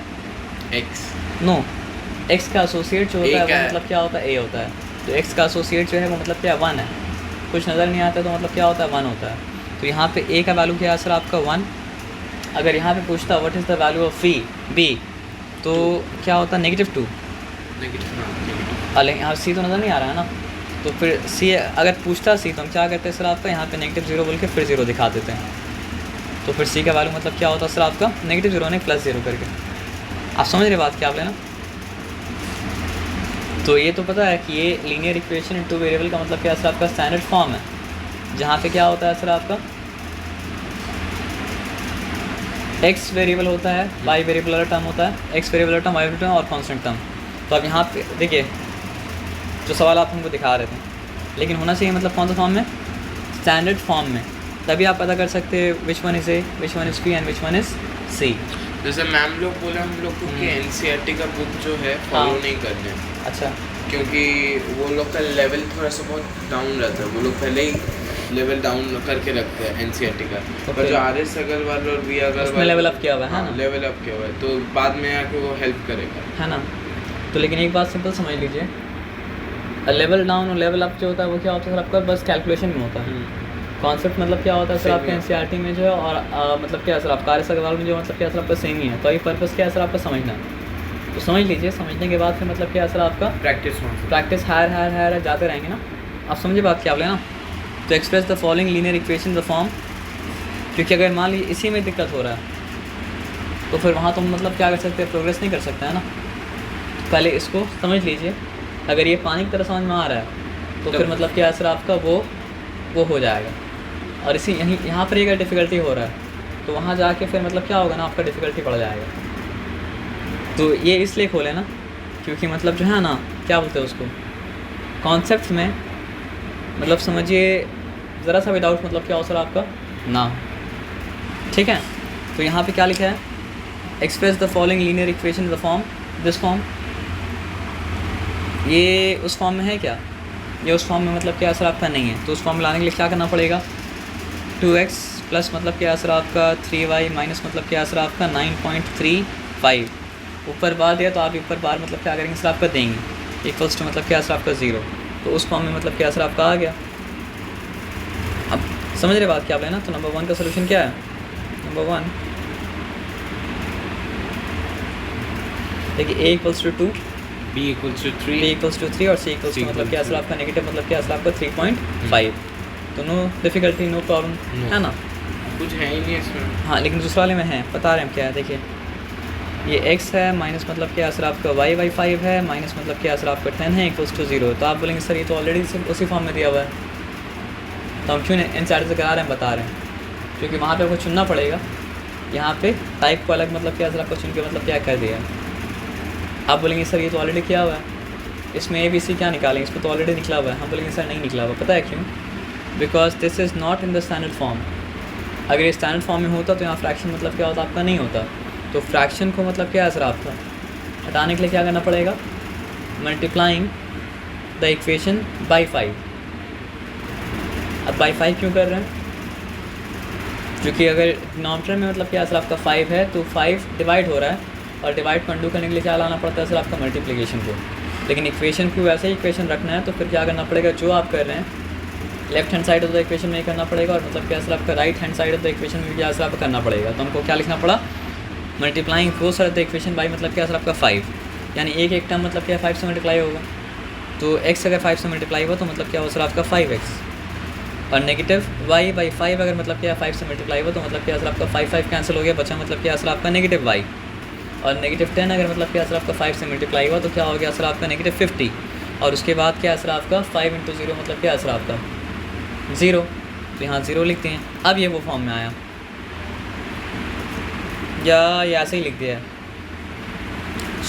x का एसोसिएट जो होता है वो मतलब क्या होता है a होता है। तो x का एसोसिएट जो है वो मतलब क्या 1 है, कुछ नज़र नहीं आता तो मतलब क्या होता है 1 होता है। तो यहाँ पे a का वैल्यू क्या है सर आपका 1। अगर यहाँ पे पूछता what is the value of b, तो क्या होता है -2। अरे यहाँ c तो नज़र नहीं आ रहा है ना, तो फिर c अगर पूछता c तो हम क्या करते हैं सर आपका यहाँ पे -0 बोल के फिर 0 दिखा देते हैं। तो फिर c का वैल्यू मतलब क्या होता है सर आपका -0 नहीं +0 करके। आप समझ रहे बात क्या आप लेना? तो ये तो पता है कि ये लीनियर इक्वेशन इन 2 वेरिएबल का मतलब क्या सर आपका स्टैंडर्ड फॉर्म है, जहाँ पे क्या होता है सर आपका x वेरिएबल होता है, y वेरिएबल वाला टर्म होता है, x variable term, y variable term और कांस्टेंट टर्म। तो अब यहाँ पे देखिए जो सवाल आप हमको दिखा रहे थे, लेकिन होना चाहिए मतलब कौन सा फॉर्म में, स्टैंडर्ड फॉर्म में, तभी आप पता कर सकते हैं which one is a, which one is b and which one is c। जैसे मैम लोग बोले हम लोग को कि NCERT का बुक जो है फॉलो नहीं करने। अच्छा, क्योंकि वो लोग का लेवल थोड़ा सा बहुत डाउन रहता है, वो लोग पहले ही लेवल डाउन करके रखते हैं NCERT का। पर जो RS अग्रवाल और V अग्रवाल लेवल अप किया हुआ है ना, लेवल अप किया हुआ है, तो बाद में आके वो हेल्प करेगा, है ना। तो लेकिन एक बात सिंपल समझ लीजिए, लेवल डाउन और लेवल अप जो होता है वो क्या होता है सर आपका बस कैलकुलेशन में होता है। कॉन्सेप्ट मतलब क्या होता है सर आपके NCERT में जो है, और मतलब क्या सर आपका RS अग्रवाल में जो मतलब क्या सर आपका सेम ही है। तो ये पर्पस क्या है सर आपका समझना है, तो समझ लीजिए। समझने के बाद फिर मतलब क्या है सर आपका प्रैक्टिस हायर जाते रहेंगे ना। आप समझिए बात क्या बोले ना। तो express the following linear equation the form, क्योंकि अगर मान लीजिए इसी में दिक्कत हो रहा है तो फिर वहाँ तो मतलब क्या कर सकते हैं, प्रोग्रेस नहीं कर सकते है ना। पहले इसको समझ लीजिए, अगर ये पानी की तरह समझ में आ रहा है तो फिर मतलब क्या सर आपका वो हो जाएगा। और इसी यहाँ पर अगर डिफ़िकल्टी हो रहा है तो वहाँ जाके फिर मतलब क्या होगा ना, आपका डिफ़िकल्टी बढ़ जाएगा। तो ये इसलिए खोले ना क्योंकि मतलब जो है ना, क्या बोलते हैं उसको, कॉन्सेप्ट में मतलब समझिए ज़रा सा भी डाउट मतलब क्या हो सर आपका ना, ठीक है। तो यहाँ पे क्या लिखा है, express the following linear equation in the form this form. ये उस फॉर्म में है क्या, ये उस फॉर्म में मतलब क्या सर आपका नहीं है। तो उस फॉर्म में लाने के लिए क्या करना पड़ेगा, 2x प्लस मतलब क्या सर आपका 3y माइनस मतलब क्या सर आपका 9.35 ऊपर बार दिया तो आप ऊपर बार मतलब क्या करेंगे सर आपका देंगे इक्वल्स टू मतलब क्या सर आपका 0। तो उस फॉर्म में मतलब क्या सर आपका आ गया। अब समझ रहे बात क्या आप लेना। तो नंबर 1 का सोल्यूशन क्या है, नंबर 1 देखिए a equals to 2, b equals to 3, और c इक्वल्स टू मतलब क्या सर आपका नेगेटिव मतलब क्या सर आपका 3.5। तो नो डिफ़िकल्टी, नो प्रॉब्लम, है ना, कुछ है ही नहीं इसमें। हाँ लेकिन दूसरा वाले में है, बता रहे हैं हम क्या है। देखिए ये x है माइनस मतलब क्या सर आपका y 5 है माइनस मतलब क्या सर आपका 10 है इक्वल्स टू 0। तो आप बोलेंगे सर ये तो ऑलरेडी उसी फॉर्म में दिया हुआ है, तो हम क्यों इन साइड से करा रहे हैं, बता रहे हैं क्योंकि वहाँ पे आपको चुनना पड़ेगा। यहाँ पे टाइप को अलग मतलब क्या सर आपको चुन के मतलब क्या कर दिया है। आप बोलेंगे सर ये तो ऑलरेडी किया हुआ है, इसमें a b c क्या निकालेंगे, इसमें तो ऑलरेडी निकला हुआ है। हम बोलेंगे सर नहीं निकला हुआ, पता है क्यों, because this is not in the standard form. अगर ये स्टैंडर्ड फॉर्म में होता तो यहाँ फ्रैक्शन मतलब क्या होता आपका नहीं होता। तो फ्रैक्शन को मतलब क्या असर आपका हटाने के लिए क्या करना पड़ेगा, मल्टीप्लाइंग द इक्वेशन बाई 5। अब बाई 5 क्यों कर रहे हैं, क्योंकि अगर डिनोमिनेटर में मतलब क्या सर आपका 5 है तो 5 डिवाइड हो रहा है और डिवाइड को अंडू करने के लिए क्या लाना पड़ता है सर आपका मल्टीप्लिकेशन को। लेकिन इक्वेशन को वैसे ही इक्वेशन रखना है तो फिर क्या करना पड़ेगा, जो आप कर रहे हैं left hand side of the equation में करना पड़ेगा और मतलब क्या सर आपका right hand side of the equation में क्या सर आपका करना पड़ेगा। तो हमको क्या लिखना पड़ा, multiplying both side of the equation by मतलब क्या सर आपका 5, यानी एक टर्म मतलब क्या 5 से मल्टीप्लाई होगा। तो x अगर 5 से मल्टीप्लाई हुआ तो मतलब क्या हो सर आपका 5x, और नेगेटिव y बाई 5 अगर मतलब क्या 5 से मल्टीप्लाई हुआ तो मतलब क्या सर आपका 5 कैंसिल हो गया, बचा मतलब क्या सर आपका नेगेटिव y। और नेगेटिव 10 अगर मतलब क्या सर आपका 5 से मल्टीप्लाई हुआ तो क्या हो गया सर आपका नेगेटिव 50। और उसके बाद क्या सर आपका 5 × 0 मतलब क्या सर आपका 0। तो यहाँ 0 लिखते हैं। अब ये वो फॉर्म में आया या ये ऐसे ही लिख दिया है,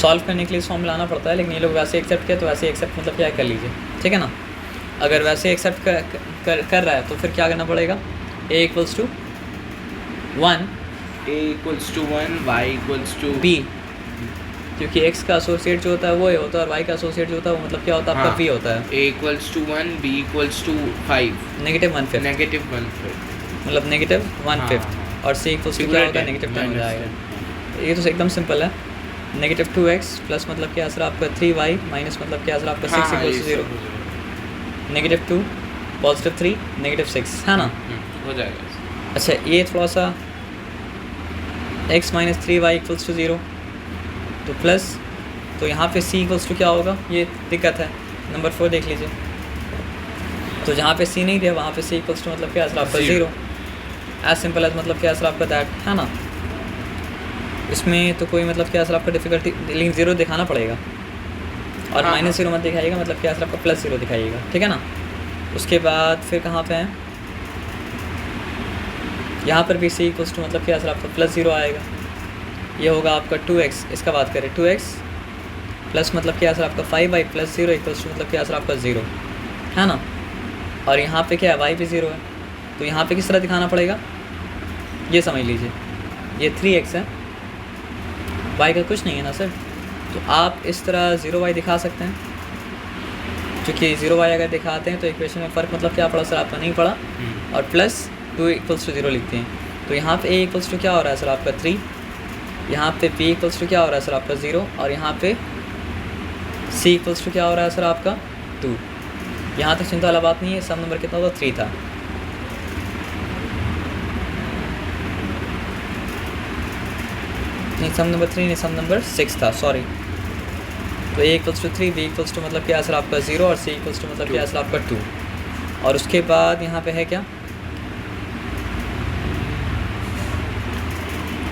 सॉल्व करने के लिए इस फॉर्म में लाना पड़ता है, लेकिन ये लोग वैसे एक्सेप्ट किया तो वैसे एक्सेप्ट मतलब क्या कर लीजिए, ठीक है ना। अगर वैसे एक्सेप्ट कर रहा है तो फिर क्या करना पड़ेगा, a equals to 1, a equals to 1, y equals to b, क्योंकि x का एसोसिएट जो होता है वो a होता है और y का एसोसिएट जो होता है वो मतलब क्या होता है आपका b होता है। a equals to 1, b equals to 5, negative 1/5, मतलब नेगेटिव 1/5, और c इक्वल्स टू क्या होगा, नेगेटिव 10 हो जाएगा। ये तो एकदम सिंपल है। नेगेटिव 2x प्लस मतलब क्या सर आपका 3y माइनस मतलब क्या सर आपका 6 equals to 0, negative 2 positive 3 negative 6, है ना, हो जाएगा। अच्छा ये थोड़ा सा x minus 3y equals to 0 तो प्लस, तो यहाँ पे c इक्वल्स टू क्या होगा, ये दिक्कत है। नंबर 4 देख लीजिए, तो जहाँ पे c नहीं दिया वहाँ पे c इक्वल्स टू मतलब क्या सर आपका 0, एज सिंपल एज मतलब क्या सर आपका दैट, है ना। इसमें तो कोई मतलब क्या सर आपका डिफिकल्टी, लेकिन 0 दिखाना पड़ेगा और -0 मत दिखाइएगा, मतलब क्या सर आपका +0 दिखाइएगा, ठीक है ना। उसके बाद फिर कहाँ पे हैं, यहाँ पर भी c इक्वल्स टू मतलब क्या सर आपका +0 आएगा। ये होगा आपका 2x, इसका बात करें 2x प्लस मतलब क्या सर आपका 5y + 0 इक्वल्स टू मतलब क्या सर आपका 0, है ना। और यहाँ पे क्या है, y भी 0 है, तो यहाँ पे किस तरह दिखाना पड़ेगा, ये समझ लीजिए, ये 3x है, y का कुछ नहीं है ना सर, तो आप इस तरह 0y दिखा सकते हैं। क्योंकि 0y अगर दिखाते हैं तो इक्वेशन में फ़र्क मतलब क्या पड़ा सर आपका, नहीं पड़ा, और +2 इक्वल्स टू 0 लिखते हैं। तो यहाँ पे a इक्वल्स टू क्या हो रहा है सर आपका 3, यहाँ पे b इक्वल्स टू क्या हो रहा है सर आपका 0, और यहाँ पे c इक्वल्स टू क्या हो रहा है सर आपका 2। यहाँ तक चिंता वाला बात नहीं है। सम नंबर कितना था, 3 था। नहीं सम नंबर 3 नहीं, सम नंबर 6 था, सॉरी। तो a equals to 3, b equals to मतलब क्या सर आपका 0, और c इक्वल्स टू मतलब क्या सर आपका 2। और उसके बाद यहाँ पे है क्या,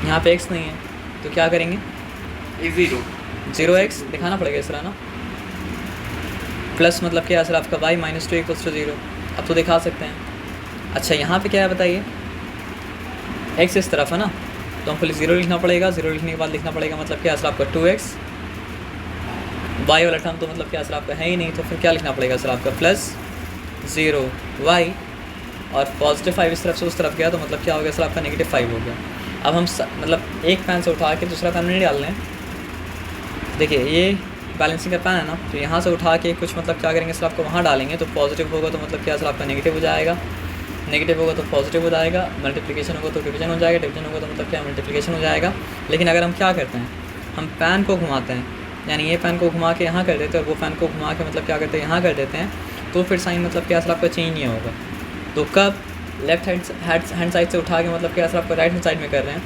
यहाँ पे x नहीं है तो क्या करेंगे, 0 0x दिखाना पड़ेगा इस तरह ना, प्लस मतलब क्या है सर आपका y माइनस 2 इक्वल्स टू 0। अब तो दिखा सकते हैं। अच्छा यहाँ पे क्या है बताइए, x इस तरफ है ना, तो हमको 0 लिखना पड़ेगा। 0 लिखने के बाद लिखना पड़ेगा मतलब क्या है सर आपका 2x। y वाला टर्म तो मतलब क्या है सर आपका है ही नहीं, तो फिर क्या लिखना पड़ेगा सर आपका प्लस 0y, और पॉजिटिव 5 इस तरफ से उस तरफ गया तो मतलब क्या हो गया सर आपका नेगेटिव 5 हो गया। अब हम मतलब एक पैन से उठा के दूसरा पैन में नहीं डाल रहे हैं। देखिए ये बैलेंसिंग का पैन है ना, तो यहाँ से उठा के कुछ मतलब क्या करेंगे सर आपको वहाँ डालेंगे, तो पॉजिटिव होगा तो मतलब क्या सर आपका नेगेटिव हो जाएगा, नेगेटिव होगा तो पॉजिटिव हो जाएगा, मल्टीप्लिकेशन होगा तो डिवीजन हो जाएगा, डिवीजन होगा तो मतलब क्या मल्टीप्लिकेशन हो जाएगा। लेकिन अगर हम क्या करते हैं, हम पैन को घुमाते हैं, यानी ये पैन को घुमा के यहाँ कर देते हैं और वो पैन को घुमा के मतलब क्या करते हैं यहाँ कर देते हैं, तो फिर साइन मतलब क्या सर आपका चेंज नहीं होगा। तो कब लेफ्ट हैंड साइड से उठा के मतलब क्या सर आपका राइट हैंड साइड में कर रहे हैं,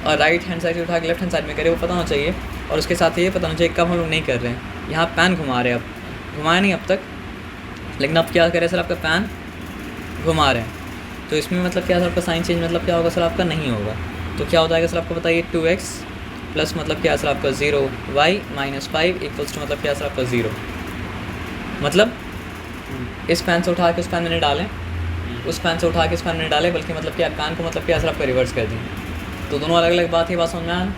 और राइट हैंड साइड से उठा के लेफ्ट हैंड साइड में करें, वो पता होना चाहिए। और उसके साथ ये पता होना चाहिए कब हम लोग नहीं कर रहे हैं। यहाँ पैन घुमा रहे हैं, अब घुमाया नहीं अब तक, लेकिन अब क्या करें सर आपका पैन घुमा रहे हैं, तो इसमें मतलब क्या सर आपका साइन चेंज मतलब क्या होगा सर आपका नहीं होगा। तो क्या हो जाएगा सर आपको बताइए 2x प्लस मतलब क्या सर आपका 0y माइनस 5 इक्वल्स टू मतलब क्या सर आपका 0। मतलब इस पैन से उठा के उस पैन में नहीं डालें, उस पैन से उठा के इस पैन में नहीं डालें, बल्कि मतलब क्या पैन को मतलब क्या सर आपका रिवर्स कर दें। तो दोनों अलग अलग बात है, बात समझ में आया।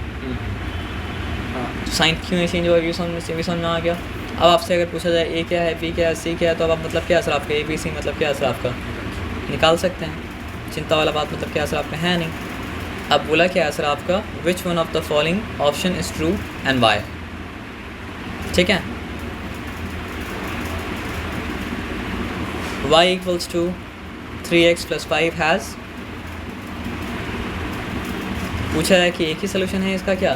साइन क्यों नहीं चेंज हुआ, ये समझ में आ गया। अब आपसे अगर पूछा जाए ए क्या है, बी क्या है, सी क्या है, तो अब आप मतलब क्या सर आपका ए बी सी मतलब क्या सर आपका निकाल सकते हैं। चिंता वाला बात मतलब क्या सर आपका है नहीं। अब बोला क्या है सर आपका which one of the following option is true and why. ठीक है, y equals to 3x plus 5 has, पूछा है कि एक ही सोल्यूशन है इसका क्या,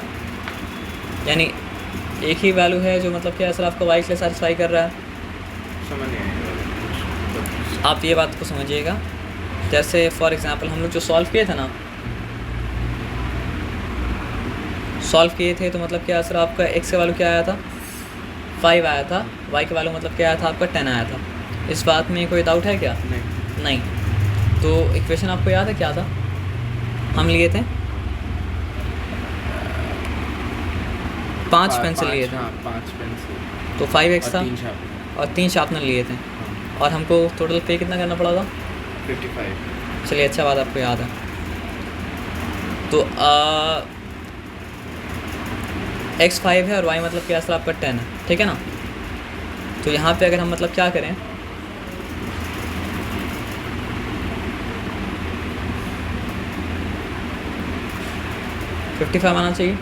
यानी एक ही वैल्यू है जो मतलब क्या सर आपका y के लिए सेटिस्फाई कर रहा है। समझ नहीं आएगा। आप ये बात को समझिएगा, जैसे फॉर एग्जांपल हम लोग जो सॉल्व किए थे ना, सॉल्व किए थे तो मतलब क्या सर आपका x का वैल्यू क्या आया था 5 आया था, y का वैल्यू मतलब क्या आया था आपका 10 आया था। इस बात में कोई डाउट है क्या? नहीं। तो इक्वेशन आपको याद है क्या था, हम लिए थे 5 पेंसिल लिए थे, 5 पेंसिल तो 5x था और 3 शार्पनर लिए थे, और हमको टोटल पे कितना करना पड़ा था 55। चलिए अच्छा बात आपको याद है। तो x 5 है और y मतलब क्या सर आपका 10 है, ठीक है ना। तो यहाँ पे अगर हम मतलब क्या करें, $55 आना चाहिए।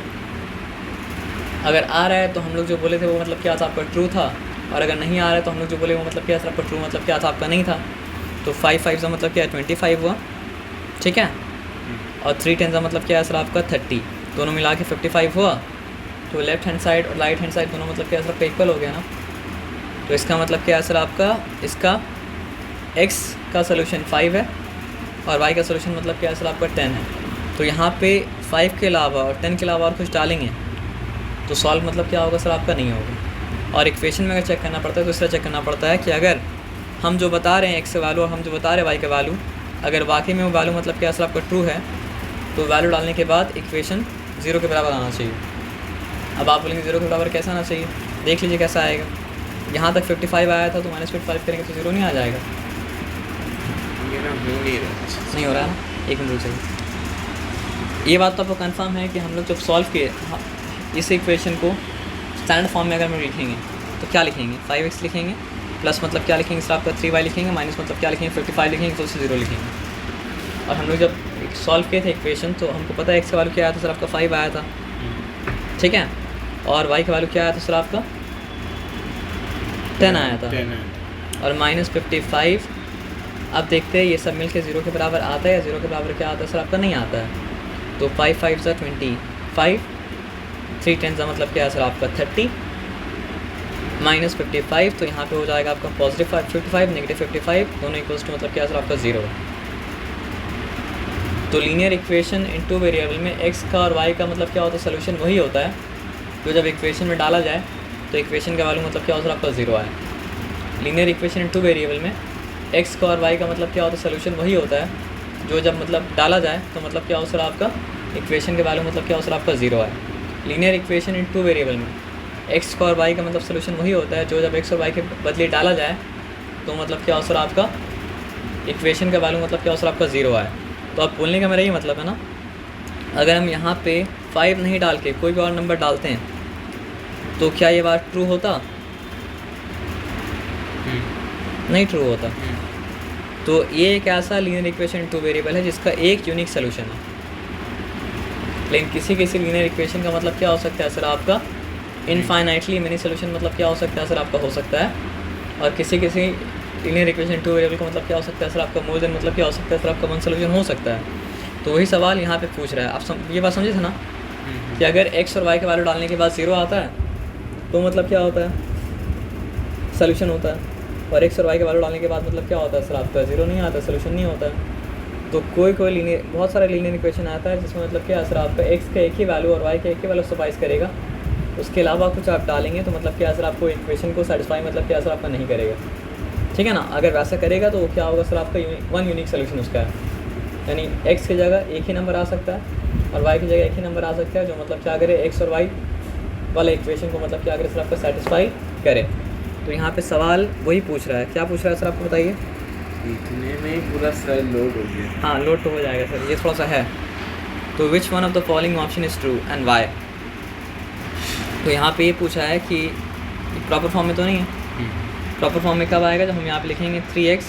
अगर आ रहा है तो हम लोग जो बोले थे वो मतलब क्या था आपका ट्रू था, और अगर नहीं आ रहा है तो हम लोग जो बोले वो मतलब क्या था आपका ट्रू मतलब क्या था आपका नहीं था। तो 5 5 का मतलब क्या है 25 हुआ, ठीक है, और 3 10 का मतलब क्या है सर आपका 30, दोनों मिला के 55 हुआ। तो लेफ्ट हैंड साइड और राइट हैंड साइड दोनों मतलब क्या सर आपका इक्वल हो गया ना। तो इसका मतलब क्या है सर आपका, इसका x का सोल्यूशन 5 है और y का सोल्यूशन मतलब क्या है सर आपका 10 है। तो यहाँ पे 5 के अलावा और 10 के अलावा और कुछ डालेंगे तो सॉल्व मतलब क्या होगा सर आपका नहीं होगा। और इक्वेशन में अगर चेक करना पड़ता है तो इस तरह चेक करना पड़ता है कि अगर हम जो बता रहे हैं x का वैल्यू और हम जो बता रहे हैं y का वैल्यू, अगर वाकई में वो वैल्यू मतलब क्या सर आपका ट्रू है तो वैल्यू डालने के बाद इक्वेशन 0 के बराबर आना चाहिए। अब आप बोलेंगे 0 के बराबर कैसा आना चाहिए, देख लीजिए कैसा आएगा। यहाँ तक 55 आया था तो -55 करेंगे तो 0 नहीं आ जाएगा। ये ना नहीं हो रहा है ना, एक मिनट रुक जाइए। ये बात तो आपको कंफर्म है कि हम लोग जब सॉल्व किए इस इक्वेशन को स्टैंडर्ड फॉर्म में अगर हम लिखेंगे तो क्या लिखेंगे 5x लिखेंगे, प्लस मतलब क्या लिखेंगे सर आपका 3y लिखेंगे, माइनस मतलब क्या लिखेंगे 55 लिखेंगे, तो 0 लिखेंगे। और हम लोग जब सॉल्व किए थे इक्वेशन तो हमको पता है x का वैल्यू क्या आया था सर आपका 5 आया था, ठीक है, और y का वैल्यू क्या आया था सर आपका 10 आया था, और -55। अब देखते हैं ये सब मिलके 0 के बराबर आता है या 0 के बराबर क्या आता है सर आपका नहीं आता है। तो 5 5 सा 25, 3 10 का मतलब क्या है सर आपका 30, -55। तो यहाँ पे हो जाएगा आपका पॉजिटिव 55 नेगेटिव 55, दोनों इक्वल्स टू मतलब क्या है सर आपका 0। तो लीनियर इक्वेशन इन 2 वेरिएबल में x का और y का मतलब क्या होता है सोल्यूशन वही होता है जो जब इक्वेशन में डाला जाए तो इक्वेशन का वैल्यू मतलब क्या होता है आपका 0 आए। लीनियर इक्वेशन इन 2 वेरिएबल में x का और y का मतलब क्या होता है सोल्यूशन वही होता है जो जब मतलब डाला जाए तो मतलब क्या होता है आपका इक्वेशन के वैल्यू मतलब क्या होता है आपका 0 आए। लीनियर इक्वेशन इन 2 वेरिएबल में एक्स का और वाई का मतलब सोल्यूशन वही होता है जो जब एक्स और वाई के बदले डाला जाए तो मतलब क्या हो सर आपका इक्वेशन का वैल्यू मतलब क्या हो सर आपका 0 आए। तो अब बोलने का मेरा ये मतलब है ना, अगर हम यहाँ पे 5 नहीं डाल के कोई भी और नंबर डालते हैं तो क्या ये बात ट्रू होता? नहीं ट्रू होता। तो ये एक ऐसा लीनियर इक्वेशन टू वेरिएबल है जिसका एक यूनिक सोल्यूशन है। लेकिन किसी किसी लीनियर इक्वेशन का मतलब क्या हो सकता है सर आपका इनफाइनाइटली मेनी सोल्यूशन मतलब क्या हो सकता है सर आपका हो सकता है। और किसी किसी लीनियर इक्वेशन टू वेरिएबल का मतलब क्या हो सकता है सर आपका मोर देन मतलब क्या हो सकता है सर आपका वन सोल्यूशन हो सकता है। तो वही सवाल यहाँ पे पूछ रहा है। आप ये बात समझे थे ना कि अगर एक्स और वाई के वैल्यू डालने के बाद 0 आता है तो मतलब क्या होता है सोल्यूशन होता है, और एक्स और वाई के वैल्यू डालने के बाद मतलब क्या होता है सर आपका 0 नहीं आता, सोल्यूशन नहीं होता है। तो कोई लीनियर बहुत सारा लीनियर इक्वेशन आता है जिसमें मतलब क्या सर आपका एक्स का एक ही वैल्यू और वाई का एक ही वैल्यू सफाइस करेगा, उसके अलावा कुछ आप डालेंगे तो मतलब क्या सर आपको इक्वेशन को सेटिस्फाई मतलब क्या सर आपका नहीं करेगा, ठीक है ना। अगर वैसा करेगा तो क्या होगा सर आपका वन यूनिक सोल्यूशन उसका है, यानी एक्स की जगह एक ही नंबर आ सकता है और वाई की जगह एक ही नंबर आ सकता है जो मतलब क्या करे एक्स और वाई वाला इक्वेशन को मतलब क्या करे सर आपका सेटिस्फाई करे। तो यहाँ पे सवाल वही पूछ रहा है। क्या पूछ रहा है सर आपको बताइए? इतने में पूरा सेल लोड हो गया। हाँ लोड तो हो जाएगा सर, ये थोड़ा सा है। तो which one of the following option is true and why. तो यहाँ पे ये पूछा है कि प्रॉपर फॉर्म में तो नहीं है। प्रॉपर फॉर्म में कब आएगा? जब हम यहाँ पे लिखेंगे 3x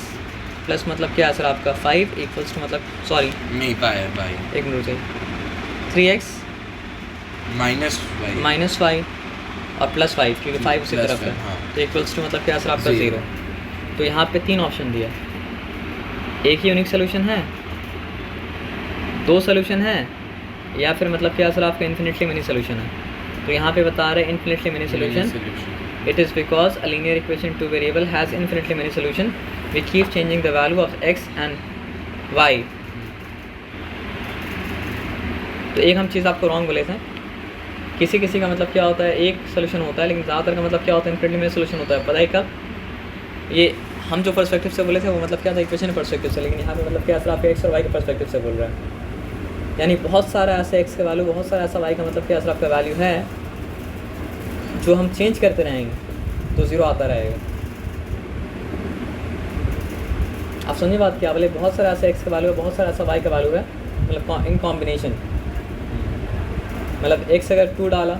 प्लस मतलब क्या है सर आपका 5 इक्वल्स टू मतलब सॉरी नहीं पाया भाई, एक मिनट चाहिए 3x माइनस वाई और प्लस 5 क्योंकि 5 उसी तरफ है। हाँ। तो इक्वल्स टू मतलब क्या सर आपका 0। तो यहाँ पे 3 ऑप्शन दिया, एक ही यूनिक सोल्यूशन है, 2 सोल्यूशन है, या फिर मतलब क्या सर आपका इन्फिनिटली मेनी सोल्यूशन है। तो यहाँ पे बता रहे हैं infinitely many solution. It is because a linear equation two variable has infinitely many solution. We keep changing the value of x and y. तो एक हम चीज़ आपको रॉन्ग बोले थे, किसी किसी का मतलब क्या होता है एक सोल्यूशन होता है, लेकिन ज़्यादातर का मतलब क्या होता है इन्फिनिटली मेनी सोल्यूशन होता है। पता है कब? ये हम जो पर्सपेक्टिव से बोले थे वो मतलब क्या था इक्वेशन पर्सपेक्टिव से, लेकिन यहाँ पे मतलब क्या सर आप एक्स और वाई के पर्सपेक्टिव से बोल रहे हैं। यानी बहुत सारा ऐसा एक्स का वैल्यू, बहुत सारा ऐसा वाई का मतलब क्या सर आपका वैल्यू है जो हम चेंज करते रहेंगे तो 0 आता रहेगा। आप समझिए बात क्या बोले, बहुत सारा ऐसा एक्स का वैल्यू है, बहुत सारा ऐसा वाई का वैल्यू है, मतलब इन कॉम्बिनेशन। मतलब एक्स अगर 2 डाला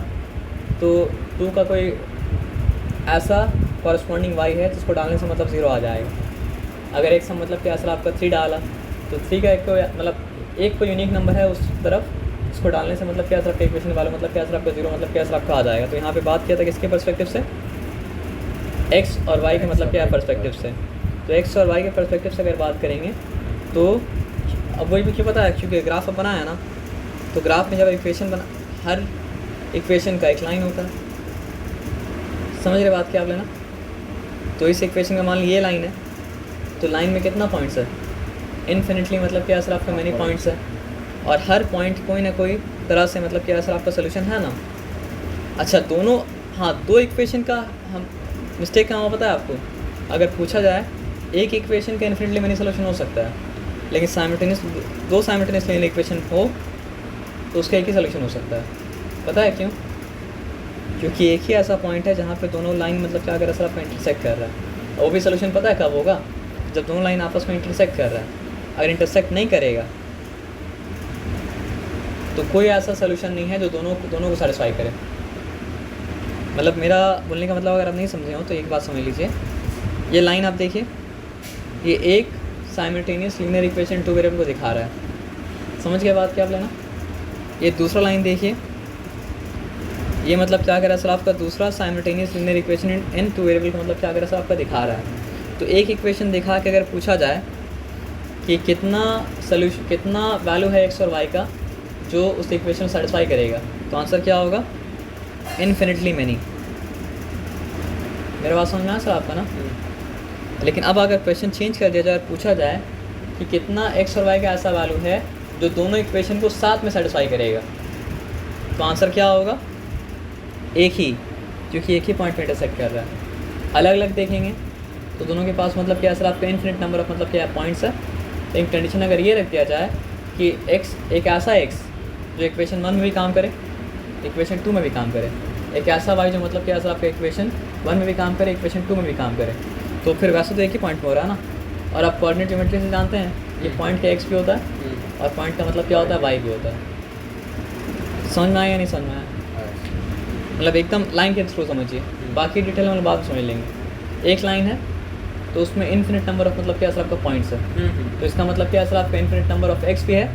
तो 2 का कोई ऐसा कॉरस्पॉन्डिंग वाई है जिसको डालने से मतलब 0 आ जाएगा। अगर एक्स हम मतलब क्या सर आपका 3 डाला तो 3 का एक कोई यूनिक नंबर है उस तरफ, इसको डालने से मतलब क्या सर इक्वेशन वाला मतलब क्या सर आपका 0 मतलब क्या सर आपका आ जाएगा। तो यहाँ पे बात किया था किसके पर्सपेक्टिव से? एक्स और वाई के मतलब क्या है पर्सपेक्टिव से। तो एक्स और वाई के पर्सपेक्टिव से अगर बात करेंगे तो अब वही भी क्यों पता है, क्योंकि ग्राफ अब बनाया ना, तो ग्राफ में जब इक्वेशन बना हर इक्वेशन का एक लाइन होता है। समझ रहे बात क्या आप लेना? तो इस इक्वेशन का मान लीजिए ये लाइन है, तो लाइन में कितना पॉइंट्स है? इन्फिनिटली मतलब क्या सर आपका मैनी पॉइंट्स है, और हर पॉइंट कोई ना कोई तरह से मतलब क्या सर आपका सोल्यूशन है ना। अच्छा दोनों, हाँ 2 इक्वेशन का हम मिस्टेक कहाँ पता है आपको? अगर पूछा जाए एक इक्वेशन का इन्फिनिटली मेनी सोल्यूशन हो सकता है, लेकिन साइमल्टेनियस 2 साइमल्टेनियस लीनियर इक्वेशन हो तो उसका एक ही सोल्यूशन हो सकता है। पता है क्यों? क्योंकि एक ही ऐसा पॉइंट है जहाँ पे दोनों लाइन मतलब क्या कर रहा है सर आपका इंटरसेक्ट कर रहा है। वो भी सोल्यूशन पता है कब होगा? जब दोनों लाइन आपस में इंटरसेक्ट कर रहा है। अगर इंटरसेक्ट नहीं करेगा तो कोई ऐसा सोल्यूशन नहीं है जो दोनों को सेटिस्फाई करे। मतलब मेरा बोलने का मतलब अगर आप नहीं समझे हो तो एक बात समझ लीजिए, ये लाइन आप देखिए, ये एक साइमल्टेनियस लीनियर इक्वेशन 2 वेरिएबल को दिखा रहा है। समझ गए बात क्या आप लेना? ये दूसरा लाइन देखिए, ये मतलब क्या कर रहा है सर आपका दूसरा simultaneous linear equation in 2 variable को मतलब क्या कर रहा है सर आपका दिखा रहा है। तो एक इक्वेशन दिखा के अगर पूछा जाए कि कितना वैल्यू है एक्स और वाई का जो उस इक्वेशन सेटिस्फाई करेगा, तो आंसर क्या होगा? Infinitely many. मेरा बात समझ में आया सर आपका ना? लेकिन अब अगर क्वेश्चन चेंज कर दिया जाए, पूछा जाए कि कितना एक्स और वाई का ऐसा वैल्यू है जो दोनों इक्वेशन को साथ में सेटिस्फाई करेगा, तो आंसर क्या होगा? एक ही, क्योंकि एक ही पॉइंट पे इंटरसेक्ट कर रहा है। अलग अलग देखेंगे तो दोनों के पास मतलब क्या सर आपका इन्फिनिट नंबर ऑफ मतलब क्या पॉइंट्स है। एक कंडीशन अगर ये रख दिया जाए कि एक्स एक ऐसा एक्स जो इक्वेशन 1 में भी काम करे, इक्वेशन 2 में भी काम करे, एक ऐसा वाई जो मतलब क्या सर आपका इक्वेशन 1 में भी काम करे, इक्वेशन 2 में भी काम करे, तो फिर वैसे तो एक ही पॉइंट में हो रहा है ना। और आप कोऑर्डिनेट ज्योमेट्री से जानते हैं ये पॉइंट का एक्स भी होता है और पॉइंट का मतलब क्या होता है वाई भी होता है। समझ में आया या नहीं समझ में आया? मतलब एकदम लाइन के थ्रू समझिए, बाकी डिटेल में बाद में समझ लेंगे। एक लाइन है तो उसमें इन्फिनिट नंबर ऑफ मतलब क्या सर आपका पॉइंट्स है, तो इसका मतलब क्या सर आपका इन्फिनिट नंबर ऑफ एक्स भी है,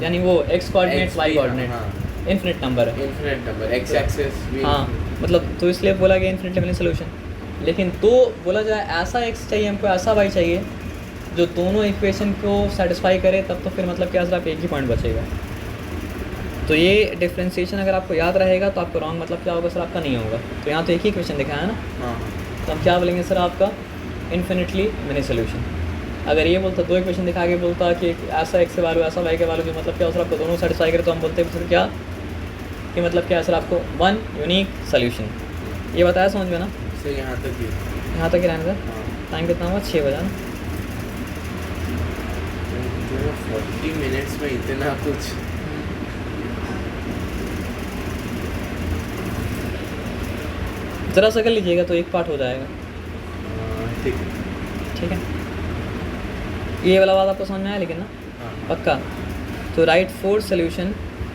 यानी वो x coordinate y coordinate infinite number है, इन्फिनिट नंबर एक्स एक्सिस भी। हाँ मतलब तो इसलिए बोला गया इन्फिनिट लेवल सोल्यूशन। लेकिन तो बोला जाए ऐसा एक्स चाहिए हमको, ऐसा वाई चाहिए जो दोनों इक्वेशन को सेटिस्फाई करे, तब तो फिर मतलब क्या सर आप एक ही पॉइंट बचेगा। तो ये डिफ्रेंशिएशन अगर आपको याद रहेगा तो आपको रॉन्ग मतलब क्या होगा सर आपका नहीं होगा। तो यहाँ तो एक ही इक्वेशन दिखाया है ना, तो हम क्या बोलेंगे सर आपका इन्फिनिटली मिनी सोल्यूशन। अगर ये बोलता दो इक्वेशन दिखा के बोलता कि ऐसा एक्स के वैल्यू ऐसा वाई के वैल्यू जो मतलब क्या सर आपको दोनों सेटिस्फाई करे, तो हम बोलते हैं फिर क्या कि मतलब क्या सर आपको वन यूनिक सोल्यूशन। ये बताया समझ में ना? सर यहाँ तक ही रहने सर। टाइम कितना हुआ? 6 बजा ना। 40 मिनट्स में इतना कुछ। ज़रा सा कर लीजिएगा तो एक पार्ट हो जाएगा। ठीक है, ये वाला बात आपको समझ में आया लेकिन ना पक्का। तो right 4 solution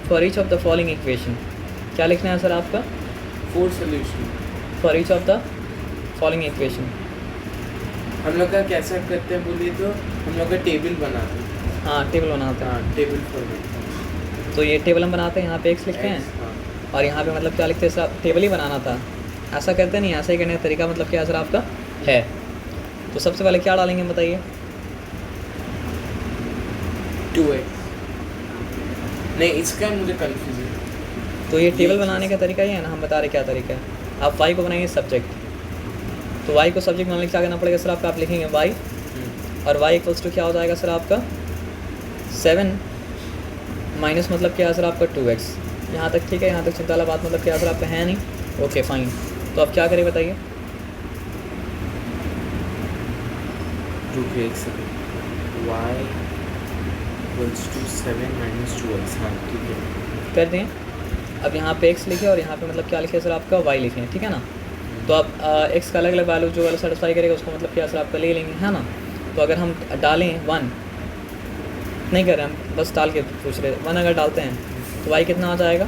for each of the following equation. क्या लिखना है सर आपका? 4 solution for each of the following equation. हम लोग का कैसा करते हैं बोलिए तो, हम लोग का टेबल बनाते हैं। हाँ टेबल बनाते हैं। हाँ टेबल फॉर्मेट। तो ये टेबल हम बनाते हैं, यहाँ पे एक्स लिखते हैं और यहाँ पे मतलब क्या लिखते हैं सर? टेबल ही बनाना था, ऐसा करते नहीं, ऐसा ही करने का तरीका मतलब क्या सर आपका है। तो सबसे पहले क्या डालेंगे बताइए? 2x। नहीं इसका मुझे कंफ्यूजन। तो ये टेबल बनाने का तरीका ही है ना, हम बता रहे क्या तरीका है। आप वाई को बनाएंगे सब्जेक्ट, तो वाई को सब्जेक्ट बनाने के क्या करना पड़ेगा सर आपका? आप लिखेंगे वाई और वाई इक्वल्स टू क्या हो जाएगा सर आपका 7 माइनस मतलब क्या है सर आपका 2x। यहाँ तक ठीक है, यहाँ तक चिंता वाला बात मतलब क्या सर आपका है नहीं। ओके फाइन, तो अब क्या करें बताइए? y equals to 7 minus 2x। हाँ ठीक है, कर दें। अब यहाँ पे x लिखे और यहाँ पे मतलब क्या लिखे सर आपका y लिखे, ठीक है ना। तो अब x का अलग अलग वैल्यू जो वाला सेटिस्फाई करेगा उसको मतलब क्या सर आपका ले लेंगे, है ना। तो अगर हम डालें 1 नहीं कर रहे हम, बस डाल के पूछ रहे 1 अगर डालते हैं तो y कितना आ जाएगा?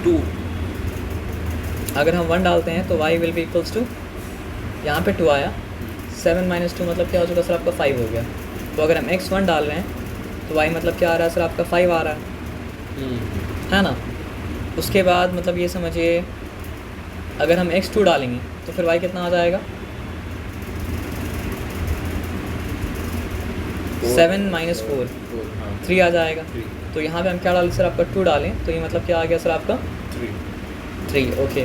2। अगर हम 1 डालते हैं तो y will be equals to, यहाँ पे 2 आया, 7 माइनस 2 मतलब क्या हो चुका सर आपका 5 हो गया। तो अगर हम x1 डाल रहे हैं तो y मतलब क्या आ रहा है सर आपका 5 आ रहा है ना। उसके बाद मतलब ये समझिए अगर हम x2 डालेंगे तो फिर y कितना आ जाएगा? 7 माइनस 4 3 आ जाएगा। तो यहाँ पे हम क्या डालें सर आपका 2 डालें तो ये मतलब क्या आ गया सर आपका 3। ओके,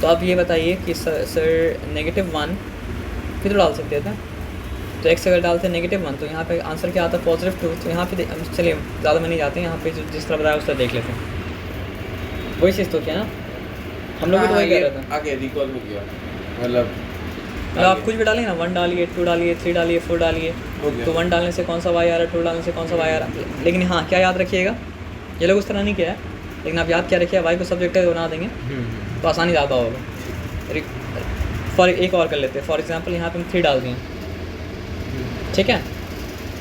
तो अब ये बताइए कि सर -1 भी तो डाल सकते थे, तो x अगर डालते हैं -1 तो यहाँ पे आंसर क्या आता है? +2। तो यहाँ पे चलिए ज़्यादा में नहीं जाते हैं, यहाँ पे जिस तरह बताया उस तरह देख लेते हैं। वही चीज़ तो क्या ना हम लोग भी तो वही कर रहे थे। आगे रिकॉल हो गया, मतलब आप कुछ भी डालिए ना, 1 डालिए, 2 डालिए, 3 डालिए, 4 डालिए, तो 1 डालने से कौन सा y आ रहा है, 2 डालने से कौन सा y आ रहा है। लेकिन हाँ क्या याद रखिएगा, ये लोग उस तरह नहीं किया है, लेकिन आप याद क्या रखिए y को सब्जेक्ट बना देंगे तो आसानी ज़्यादा होगा। फॉर एक और कर लेते हैं, फॉर एग्जांपल यहाँ पे हम 3 डाल दिए, ठीक है।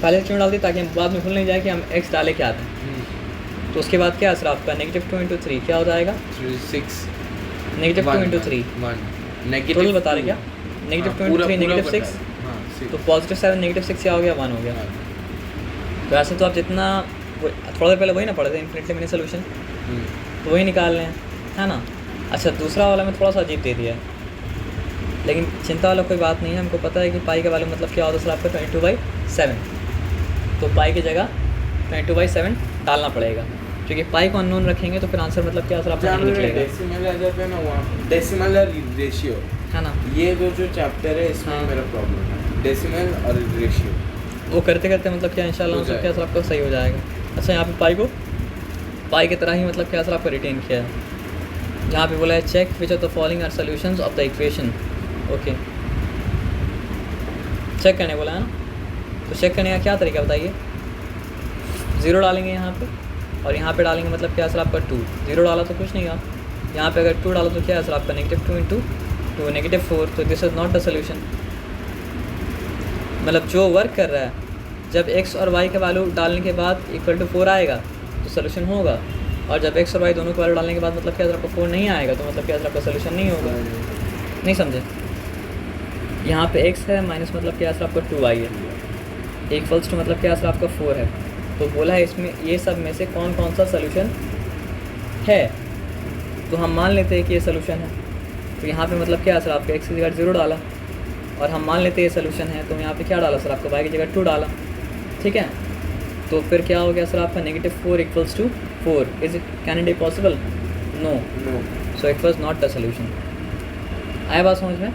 पहले क्यों डाल दिए? ताकि हम बाद में भूल नहीं जाए कि हम x डाले क्या था। तो उसके बाद क्या सर आपका -2 × 3 क्या हो जाएगा? 6। -2 × 3 टोटल बता रहे क्या? -2 × 3 -6, तो +7 -6 क्या हो गया? 1 हो गया। तो ऐसे तो आप जितना थोड़ा देर पहले वही ना पढ़े थे इन्फिनिटली मिनी सोल्यूशन, तो वही निकाल लें, है ना। अच्छा दूसरा वाला में थोड़ा सा अजीब दे दिया है, लेकिन चिंता वाला कोई बात नहीं है। हमको पता है कि पाई का वैल्यू मतलब क्या होता है सर आपका 22/7, तो पाई की जगह 22/7 डालना पड़ेगा, क्योंकि पाई को अननोन रखेंगे तो फिर आंसर मतलब क्या सर आपका नहीं निकलेगा। डेसिमल आ जाता है ना वहाँ, डेसिमल और रेशियो, है ना। ये जो चैप्टर है इसमें मेरा प्रॉब्लम है, डेसिमल और रेशियो। वो करते करते मतलब क्या इंशाल्लाह मतलब क्या सर आपका सही हो जाएगा। अच्छा यहाँ पे पाई को पाई की तरह ही मतलब क्या सर आपका रिटेन किया है। यहाँ पे बोला है check which of the following are solutions of the equation. Okay, check करने बोला है ना, तो चेक करने का क्या तरीका बताइए? 0 डालेंगे यहाँ पे और यहाँ पे डालेंगे मतलब क्या सर आपका 2, 0 डाला तो कुछ नहीं हुआ। यहाँ पे अगर 2 डालो तो क्या है सर आपका -2 इंटू 2 -4, तो this is not the solution. मतलब जो वर्क कर रहा है, जब x और y के वैल्यू डालने के बाद =4 आएगा तो सोल्यूशन होगा, और जब x और y दोनों के वैल्यू डालने के बाद मतलब क्या सर आपका 4 नहीं आएगा तो मतलब क्या सर आपका सोल्यूशन नहीं होगा। नहीं समझे? यहाँ पे x है माइनस मतलब क्या सर आपका 2y है, इक्वल्स टू मतलब क्या सर आपका 4 है। तो बोला है इसमें ये सब में से कौन कौन सा सोल्यूशन है, तो हम मान लेते हैं कि ये सोल्यूशन है। तो यहाँ पे मतलब क्या सर आपका x की जगह 0 डाला, और हम मान लेते हैं ये सोल्यूशन है, तो यहाँ पे क्या डाला सर आपका y की जगह 2 डाला, ठीक है। तो फिर क्या हो गया सर आपका -4 = 4। Is it can it be possible? No, so it was not the solution. आया बात समझ में?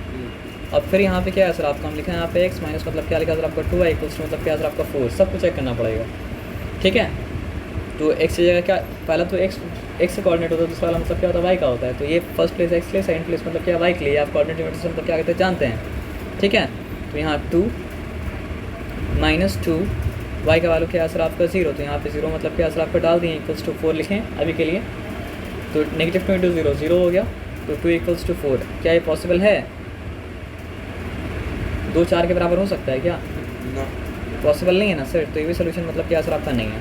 अब फिर यहाँ पे क्या है सर आपका, हम लिखा है यहाँ पे x माइनस मतलब क्या लिखा सर आपका 2y = मतलब क्या सर आपका 4, सब कुछ चेक करना पड़ेगा, ठीक है। तो x की जगह क्या, पहला तो x से कोऑर्डिनेट होता है, दूसरा वाला मतलब क्या होता है y का होता है। तो ये फर्स्ट प्लेस x के लिए, सेकंड प्लेस मतलब क्या y के लिए, आप कोऑर्डिनेट यूनिट से मतलब क्या कहते हैं जानते हैं, ठीक है। तो यहाँ 2 -2 y का वैल्यू क्या है सर आपका 0, तो यहाँ पे 0 मतलब क्या सर आपका डाल दिए =4 लिखें अभी के लिए। तो -2 इंटू 0 0 हो गया, तो 2 = 4। क्या ये पॉसिबल है? 2 4 के बराबर हो सकता है क्या? पॉसिबल नहीं है ना सर, तो ये भी सोल्यूशन मतलब क्या सर आपका नहीं है।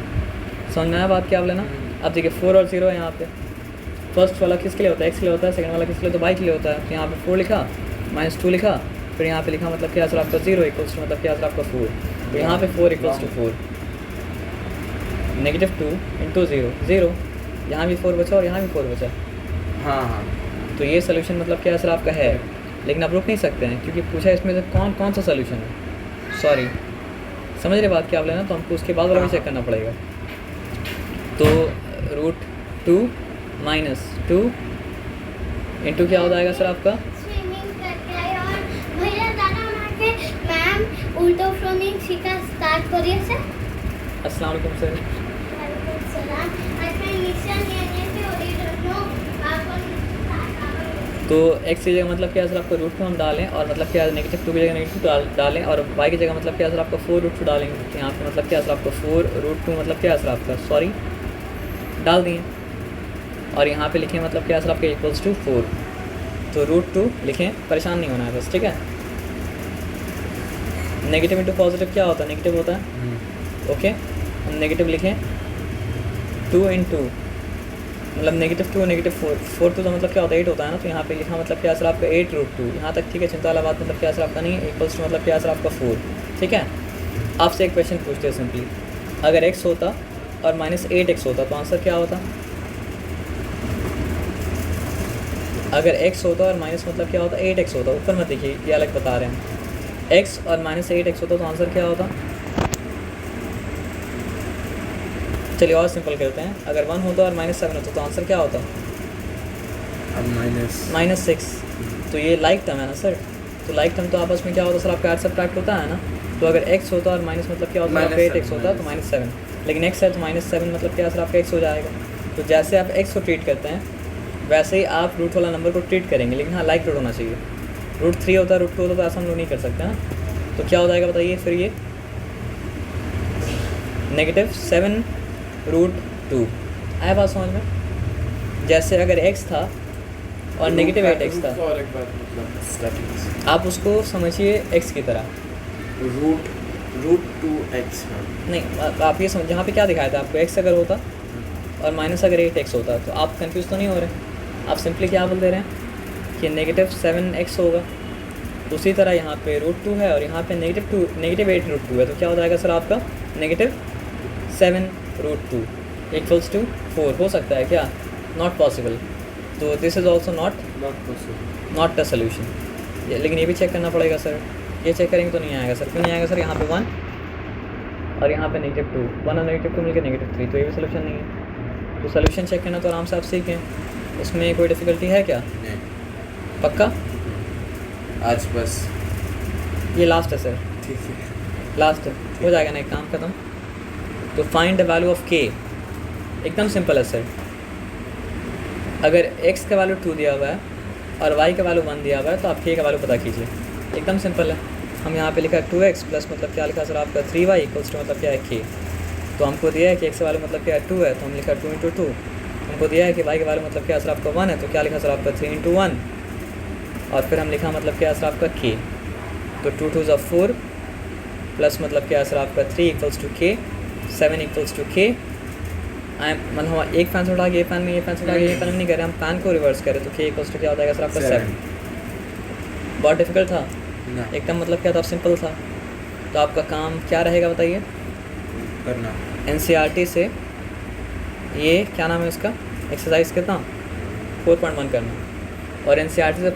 समझ में आया बात क्या आप लेना? अब देखिए 4 और 0 है यहाँ पे, फर्स्ट वाला किसके लिए होता है, x के लिए होता है, सेकंड वाला किसके लिए, तो y के लिए होता है। तो यहाँ पे 4 लिखा, -2 लिखा, फिर यहाँ पे लिखा मतलब क्या सर आपका 0 = मतलब क्या सर आपका 4। तो यहाँ पे 4 = 4, -2 इंटू 0 0, यहाँ भी 4 बचा और यहाँ भी 4 बचा। हाँ, तो ये सोल्यूशन मतलब क्या सर आपका है, लेकिन आप रुक नहीं सकते हैं क्योंकि पूछा इसमें से कौन कौन सा सोल्यूशन है। सॉरी, समझ रहे बात क्या आप लेना, तो हमको उसके बाद वाला भी चेक करना पड़ेगा। तो √2 - 2 इंटू क्या हो जाएगा सर आपका, स्विमिंग करके आए और भैया दादा हमारे मैम उल्टो फ्लोनिंग सीखा स्टार्ट करिए सर। अस्सलाम वालेकुम सर। वालेकुम सलाम। आज मैं मिशन ये से और ये दोनों आपको तो x की जगह मतलब क्या सर आपका √2 हम डालें, और मतलब क्या -2 की जगह -2 डालें, और y की जगह मतलब क्या सर आपका 4√2 डालेंगे। तो यहाँ पे मतलब क्या सर आपका 4√2 मतलब क्या सर आपका, सॉरी डाल दिए, और यहाँ पे लिखें मतलब क्या सर आपका =4। तो √2 लिखें, परेशान नहीं होना है बस, ठीक है। नेगेटिव इंटू पॉजिटिव क्या होता है, नेगेटिव होता है, ओके। हम नेगेटिव लिखें 2 इंटू मतलब -2 -4 4 तो मतलब क्या होता है 8 होता है ना। तो यहाँ पे लिखा मतलब क्या सर आपका 8√2, यहाँ तक ठीक है, चिंता वाला बात मतलब क्या सर आपका नहीं है, = मतलब क्या सर आपका 4, ठीक है। आपसे एक क्वेश्चन पूछते हैं सिंपली, अगर x होता और -8x होता तो आंसर क्या होता? अगर x होता और माइनस मतलब क्या होता, 8x होता, ऊपर मत देखिए ये अलग बता रहे हैं, x और -8x होता तो आंसर क्या होता? चलिए और सिंपल करते हैं, अगर 1 होता और -7 होता तो आंसर क्या होता? -6। तो ये लाइक टर्म है ना सर, तो लाइक टर्म तो आपस में क्या होता सर आपका ऐड सब्ट्रैक्ट होता है ना। तो अगर x होता और माइनस मतलब क्या होता है 8x होता तो -7, लेकिन x है तो -7 मतलब क्या सर आपका x हो जाएगा। तो जैसे आप x को ट्रीट करते हैं वैसे ही आप रूट वाला नंबर को ट्रीट करेंगे, लेकिन हाँ लाइक रूट होना चाहिए। √3 होता √2 होता तो ऐसा हम लोग नहीं कर सकते ना। तो क्या हो जाएगा बताइए फिर, ये -7√2। आया बात समझ में? जैसे अगर x था और -8x था, और एक बात मतलब आप उसको समझिए x की तरह, √2x। नहीं आप ये समझ, यहाँ पे क्या दिखाया था आपको, x अगर होता और माइनस अगर 8x होता तो आप कंफ्यूज तो नहीं हो रहे। आप सिंपली क्या बोल दे रहे हैं कि -7x होगा। उसी तरह यहाँ पे √2 है और यहाँ पे -8√2 है, तो क्या हो जाएगा सर आपका -7√2 = 4। हो सकता है क्या? Not possible. तो this is also not the solution. लेकिन ये भी चेक करना पड़ेगा सर, ये चेक करेंगे तो नहीं आएगा सर। क्यों नहीं आएगा सर? यहाँ पे 1 और यहाँ पे -2, 1 और -2 मिलकर -3, तो ये भी सोल्यूशन नहीं है। तो सोल्यूशन चेक करना तो आराम से आप सीखें, इसमें कोई डिफ़िकल्टी है क्या? नहीं। पक्का? आज बस ये लास्ट है सर, ठीक है, लास्ट है, हो जाएगा ना एक काम खत्म। तो find the value of k, एकदम सिंपल है सर। अगर x का वैल्यू 2 दिया हुआ है और y का वैल्यू 1 दिया हुआ है तो आप k का वैल्यू पता कीजिए, एकदम सिंपल है। हम यहाँ पे लिखा है 2x प्लस मतलब क्या लिखा सर आपका 3y = मतलब क्या है k। तो हमको दिया है कि x का वैल्यू मतलब क्या है 2 है, तो हम लिखा 2 × 2। हमको दिया है कि y का वैल्यू मतलब क्या सर आपका 1 है, तो क्या लिखा सर आपका 3 × 1। और फिर हम लिखा मतलब क्या सर आपका k, तो 2 2 = 4 प्लस मतलब क्या सर आपका 3 = k, 7 = k। मतलब हम एक फैन से उठा के ये फैन में, ये फैन से उठा के ये फैन में नहीं कर रहे, हम फैन को रिवर्स करें, तो k = क्या हो जाएगा सर आपका 7। बहुत डिफिकल्ट था ना एकदम, मतलब क्या था, सिंपल था। तो आपका काम क्या रहेगा बताइए, करना NCERT से ये क्या नाम है इसका, एक्सरसाइज कितना 4.1 करना, और NCERT से